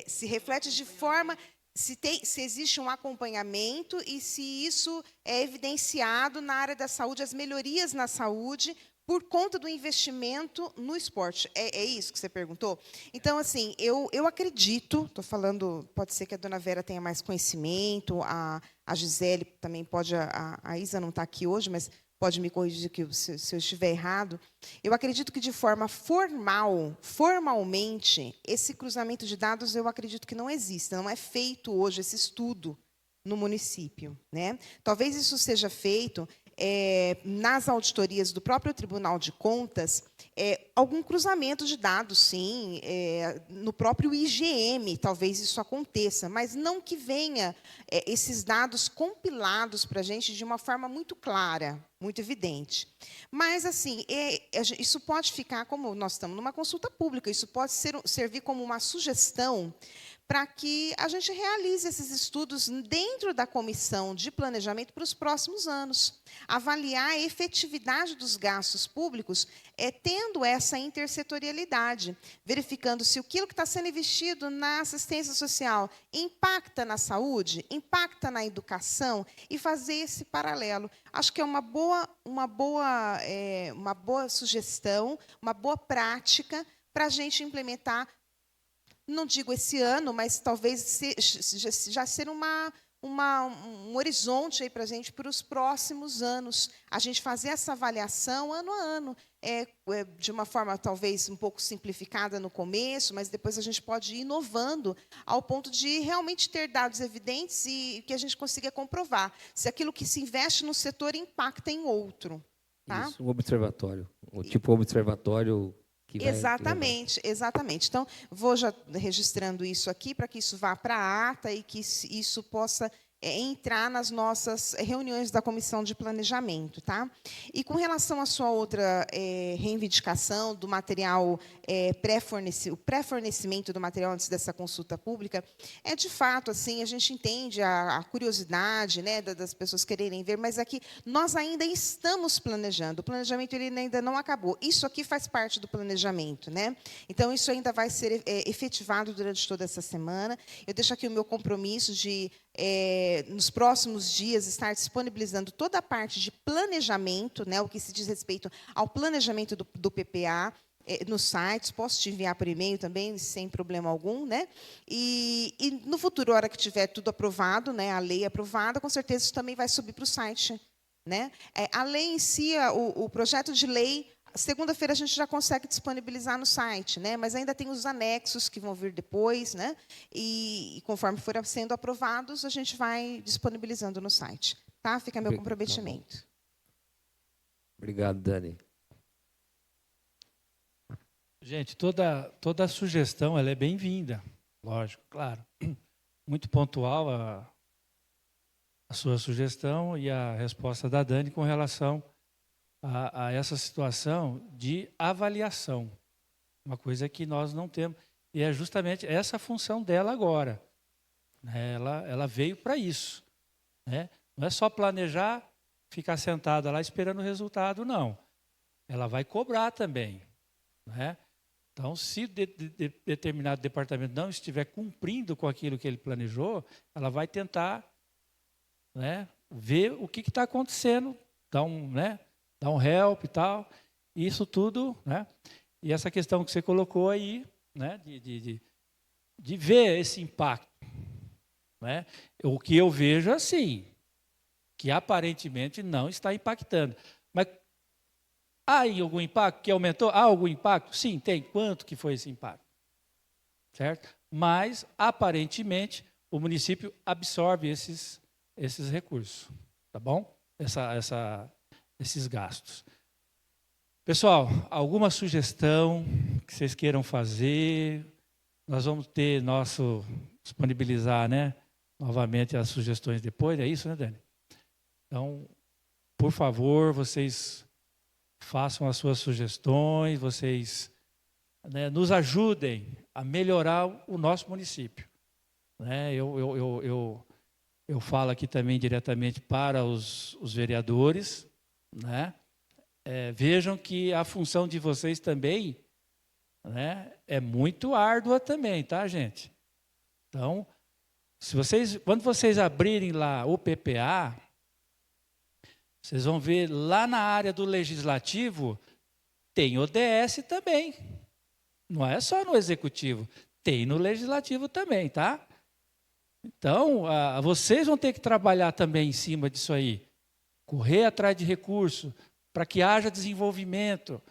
Se reflete de forma... Se existe um acompanhamento e se isso é evidenciado na área da saúde, as melhorias na saúde, por conta do investimento no esporte. É isso que você perguntou? Então, assim, eu acredito, estou falando, pode ser que a dona Vera tenha mais conhecimento, a Gisele também pode, a Isa não está aqui hoje, mas pode me corrigir se eu estiver errado. Eu acredito que, de forma formalmente, esse cruzamento de dados, eu acredito que não exista, não é feito hoje esse estudo no município, né? Talvez isso seja feito nas auditorias do próprio Tribunal de Contas, algum cruzamento de dados, sim, no próprio IGM, talvez isso aconteça, mas não que venha esses dados compilados para a gente de uma forma muito clara, muito evidente. Mas, assim, isso pode ficar, como nós estamos numa consulta pública, isso pode servir como uma sugestão para que a gente realize esses estudos dentro da comissão de planejamento para os próximos anos. Avaliar a efetividade dos gastos públicos tendo essa intersetorialidade, verificando se aquilo que está sendo investido na assistência social impacta na saúde, impacta na educação, e fazer esse paralelo. Acho que é uma boa sugestão, uma boa prática para a gente implementar. Não digo esse ano, mas talvez já ser um horizonte aí para a gente para os próximos anos. A gente fazer essa avaliação ano a ano, de uma forma talvez um pouco simplificada no começo, mas depois a gente pode ir inovando ao ponto de realmente ter dados evidentes e que a gente consiga comprovar se aquilo que se investe no setor impacta em outro. Tá? Isso, um observatório, tipo observatório. Exatamente. Então, vou já registrando isso aqui para que isso vá para a ata e que isso possa entrar nas nossas reuniões da comissão de planejamento. Tá? E com relação à sua outra reivindicação do material o pré-fornecimento do material antes dessa consulta pública, de fato, assim, a gente entende a curiosidade, né, das pessoas quererem ver, mas aqui nós ainda estamos planejando. O planejamento ele ainda não acabou. Isso aqui faz parte do planejamento, né? Então, isso ainda vai ser efetivado durante toda essa semana. Eu deixo aqui o meu compromisso de, nos próximos dias, estar disponibilizando toda a parte de planejamento, né, o que se diz respeito ao planejamento do PPA, nos sites, posso te enviar por e-mail também, sem problema algum, né? E no futuro, a hora que tiver tudo aprovado, né, a lei aprovada, com certeza isso também vai subir para o site, né? A lei em si, o projeto de lei, segunda-feira a gente já consegue disponibilizar no site, né? Mas ainda tem os anexos que vão vir depois, né? E conforme for sendo aprovados, a gente vai disponibilizando no site, tá? Fica meu comprometimento. Obrigado, Dani. Gente, toda sugestão ela é bem-vinda, lógico, claro. Muito pontual a sua sugestão e a resposta da Dani com relação a essa situação de avaliação. Uma coisa que nós não temos. E é justamente essa a função dela agora. Ela veio para isso. Né? Não é só planejar, ficar sentada lá esperando o resultado, não. Ela vai cobrar também. Né? Então, se determinado departamento não estiver cumprindo com aquilo que ele planejou, ela vai tentar, né, ver o que está acontecendo, dar um help e tal, isso tudo, né? E essa questão que você colocou aí, né, de ver esse impacto, né? O que eu vejo assim, que aparentemente não está impactando, mas há algum impacto que aumentou? Há algum impacto? Sim, tem. Quanto que foi esse impacto? Certo? Mas, aparentemente, o município absorve esses recursos. Tá bom? Esses gastos. Pessoal, alguma sugestão que vocês queiram fazer? Nós vamos disponibilizar, né, novamente as sugestões depois. É isso, né, Dani? Então, por favor, vocês façam as suas sugestões, vocês, né, nos ajudem a melhorar o nosso município. Né? Eu falo aqui também diretamente para os vereadores, né? Vejam que a função de vocês também, né, é muito árdua também, tá, gente? Então, quando vocês abrirem lá o PPA, vocês vão ver lá na área do legislativo, tem ODS também. Não é só no executivo, tem no legislativo também, tá? Então, vocês vão ter que trabalhar também em cima disso aí. Correr atrás de recursos, para que haja desenvolvimento.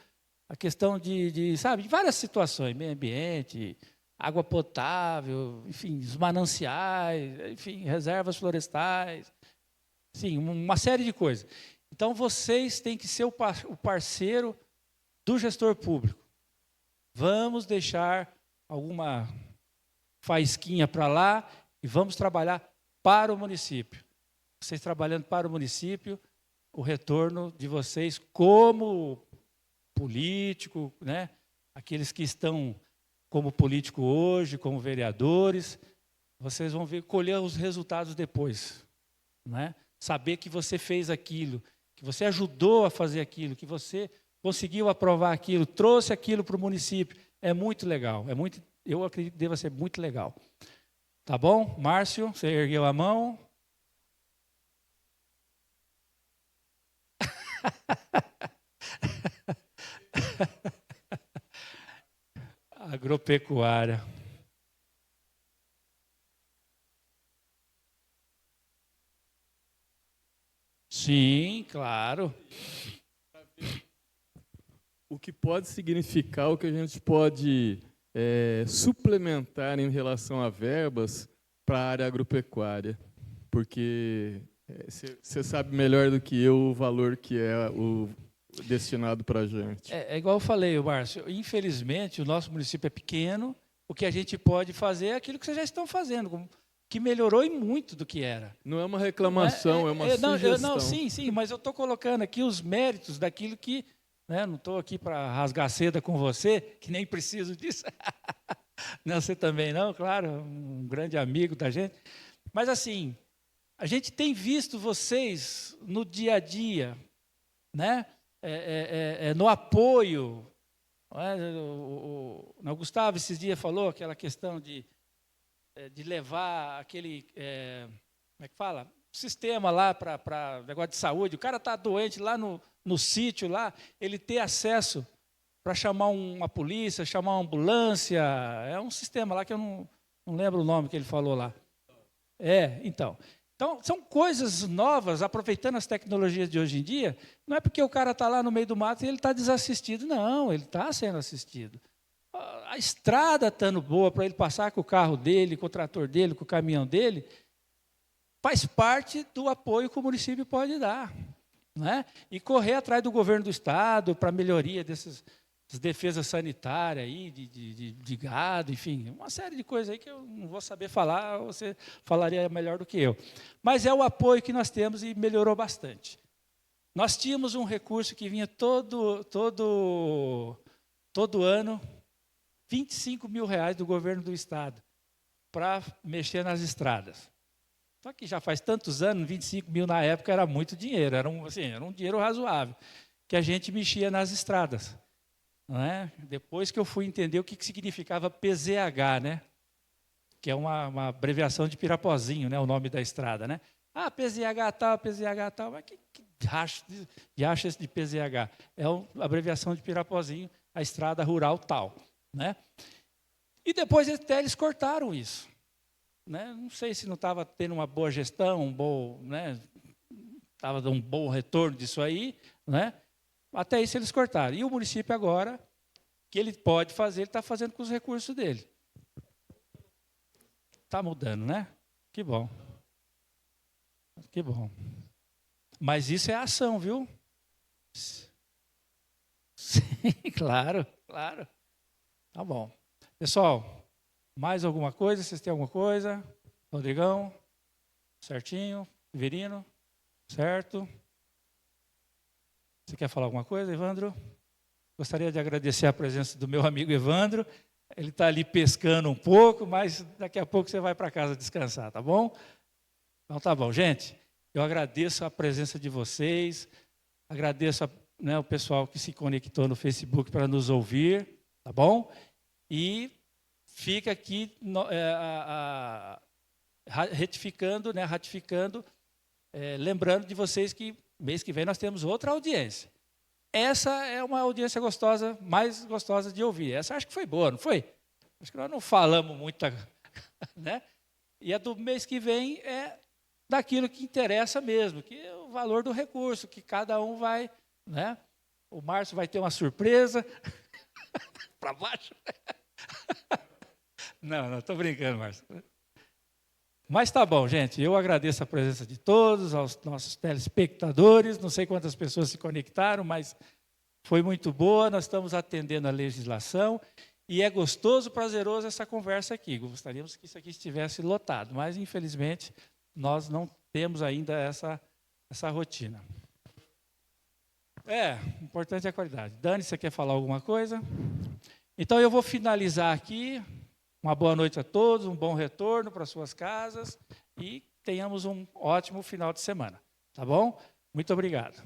A questão de várias situações, meio ambiente, água potável, enfim, os mananciais, enfim, reservas florestais, sim, uma série de coisas. Então, vocês têm que ser o parceiro do gestor público. Vamos deixar alguma faísquinha para lá e vamos trabalhar para o município. Vocês trabalhando para o município, o retorno de vocês como político, né? Aqueles que estão como político hoje, como vereadores, vocês vão colher os resultados depois. Né? Saber que você fez aquilo, que você ajudou a fazer aquilo, que você conseguiu aprovar aquilo, trouxe aquilo para o município, é muito legal. Eu acredito que deva ser muito legal. Tá bom? Márcio, você ergueu a mão. Agropecuária. Sim, claro. O que pode significar, o que a gente pode suplementar em relação a verbas para a área agropecuária, porque você sabe melhor do que eu o valor que é o destinado para a gente. É igual eu falei, Márcio, infelizmente o nosso município é pequeno, o que a gente pode fazer é aquilo que vocês já estão fazendo, que melhorou e muito do que era. Não é uma reclamação, é uma sugestão. Sim, mas eu estou colocando aqui os méritos daquilo que... Né, não estou aqui para rasgar seda com você, que nem preciso disso. Não, você também não, claro, um grande amigo da gente. Mas assim, a gente tem visto vocês no dia a dia, né, no apoio. O Gustavo esses dias falou aquela questão de levar aquele, como é que fala? Sistema lá para negócio de saúde. O cara está doente lá no sítio, lá, ele ter acesso para chamar uma polícia, chamar uma ambulância. É um sistema lá que eu não lembro o nome que ele falou lá. Então, são coisas novas, aproveitando as tecnologias de hoje em dia. Não é porque o cara está lá no meio do mato e ele está desassistido. Não, ele está sendo assistido. A estrada estando boa para ele passar com o carro dele, com o trator dele, com o caminhão dele, faz parte do apoio que o município pode dar. Né? E correr atrás do governo do estado para melhoria dessas defesas sanitárias aí, de gado, enfim, uma série de coisas aí que eu não vou saber falar, você falaria melhor do que eu. Mas é o apoio que nós temos e melhorou bastante. Nós tínhamos um recurso que vinha todo ano, R$25 mil do governo do estado, para mexer nas estradas. Só que já faz tantos anos, 25 mil na época era muito dinheiro, era um dinheiro razoável, que a gente mexia nas estradas. Não é? Depois que eu fui entender o que significava PZH, né? Que é uma abreviação de Pirapozinho, né? O nome da estrada. Né? PZH tal, mas que acha esse de PZH? É a abreviação de Pirapozinho, a estrada rural tal. Né? E depois até eles cortaram isso. Né? Não sei se não estava tendo uma boa gestão, estava dando um bom retorno disso aí, né? Até isso eles cortaram. E o município agora, que ele pode fazer, ele está fazendo com os recursos dele. Está mudando, né? Que bom. Que bom. Mas isso é ação, viu? Sim, claro. Tá bom. Pessoal, mais alguma coisa? Vocês têm alguma coisa? Rodrigão? Certinho? Verino? Certo? Você quer falar alguma coisa, Evandro? Gostaria de agradecer a presença do meu amigo Evandro. Ele está ali pescando um pouco, mas daqui a pouco você vai para casa descansar, tá bom? Então tá bom, gente. Eu agradeço a presença de vocês, agradeço o pessoal que se conectou no Facebook para nos ouvir, tá bom? E fica aqui ratificando, lembrando de vocês que mês que vem nós temos outra audiência. Essa é uma audiência gostosa, mais gostosa de ouvir. Essa acho que foi boa, não foi? Acho que nós não falamos muita, né? E a do mês que vem é daquilo que interessa mesmo, que é o valor do recurso, que cada um vai, né? O Márcio vai ter uma surpresa para baixo. Não, estou brincando, Márcio. Mas tá bom, gente. Eu agradeço a presença de todos, aos nossos telespectadores. Não sei quantas pessoas se conectaram, mas foi muito boa. Nós estamos atendendo a legislação e é gostoso, prazeroso essa conversa aqui. Gostaríamos que isso aqui estivesse lotado, mas infelizmente nós não temos ainda essa rotina. O importante é a qualidade. Dani, você quer falar alguma coisa? Então eu vou finalizar aqui. Uma boa noite a todos, um bom retorno para suas casas e tenhamos um ótimo final de semana. Tá bom? Muito obrigado.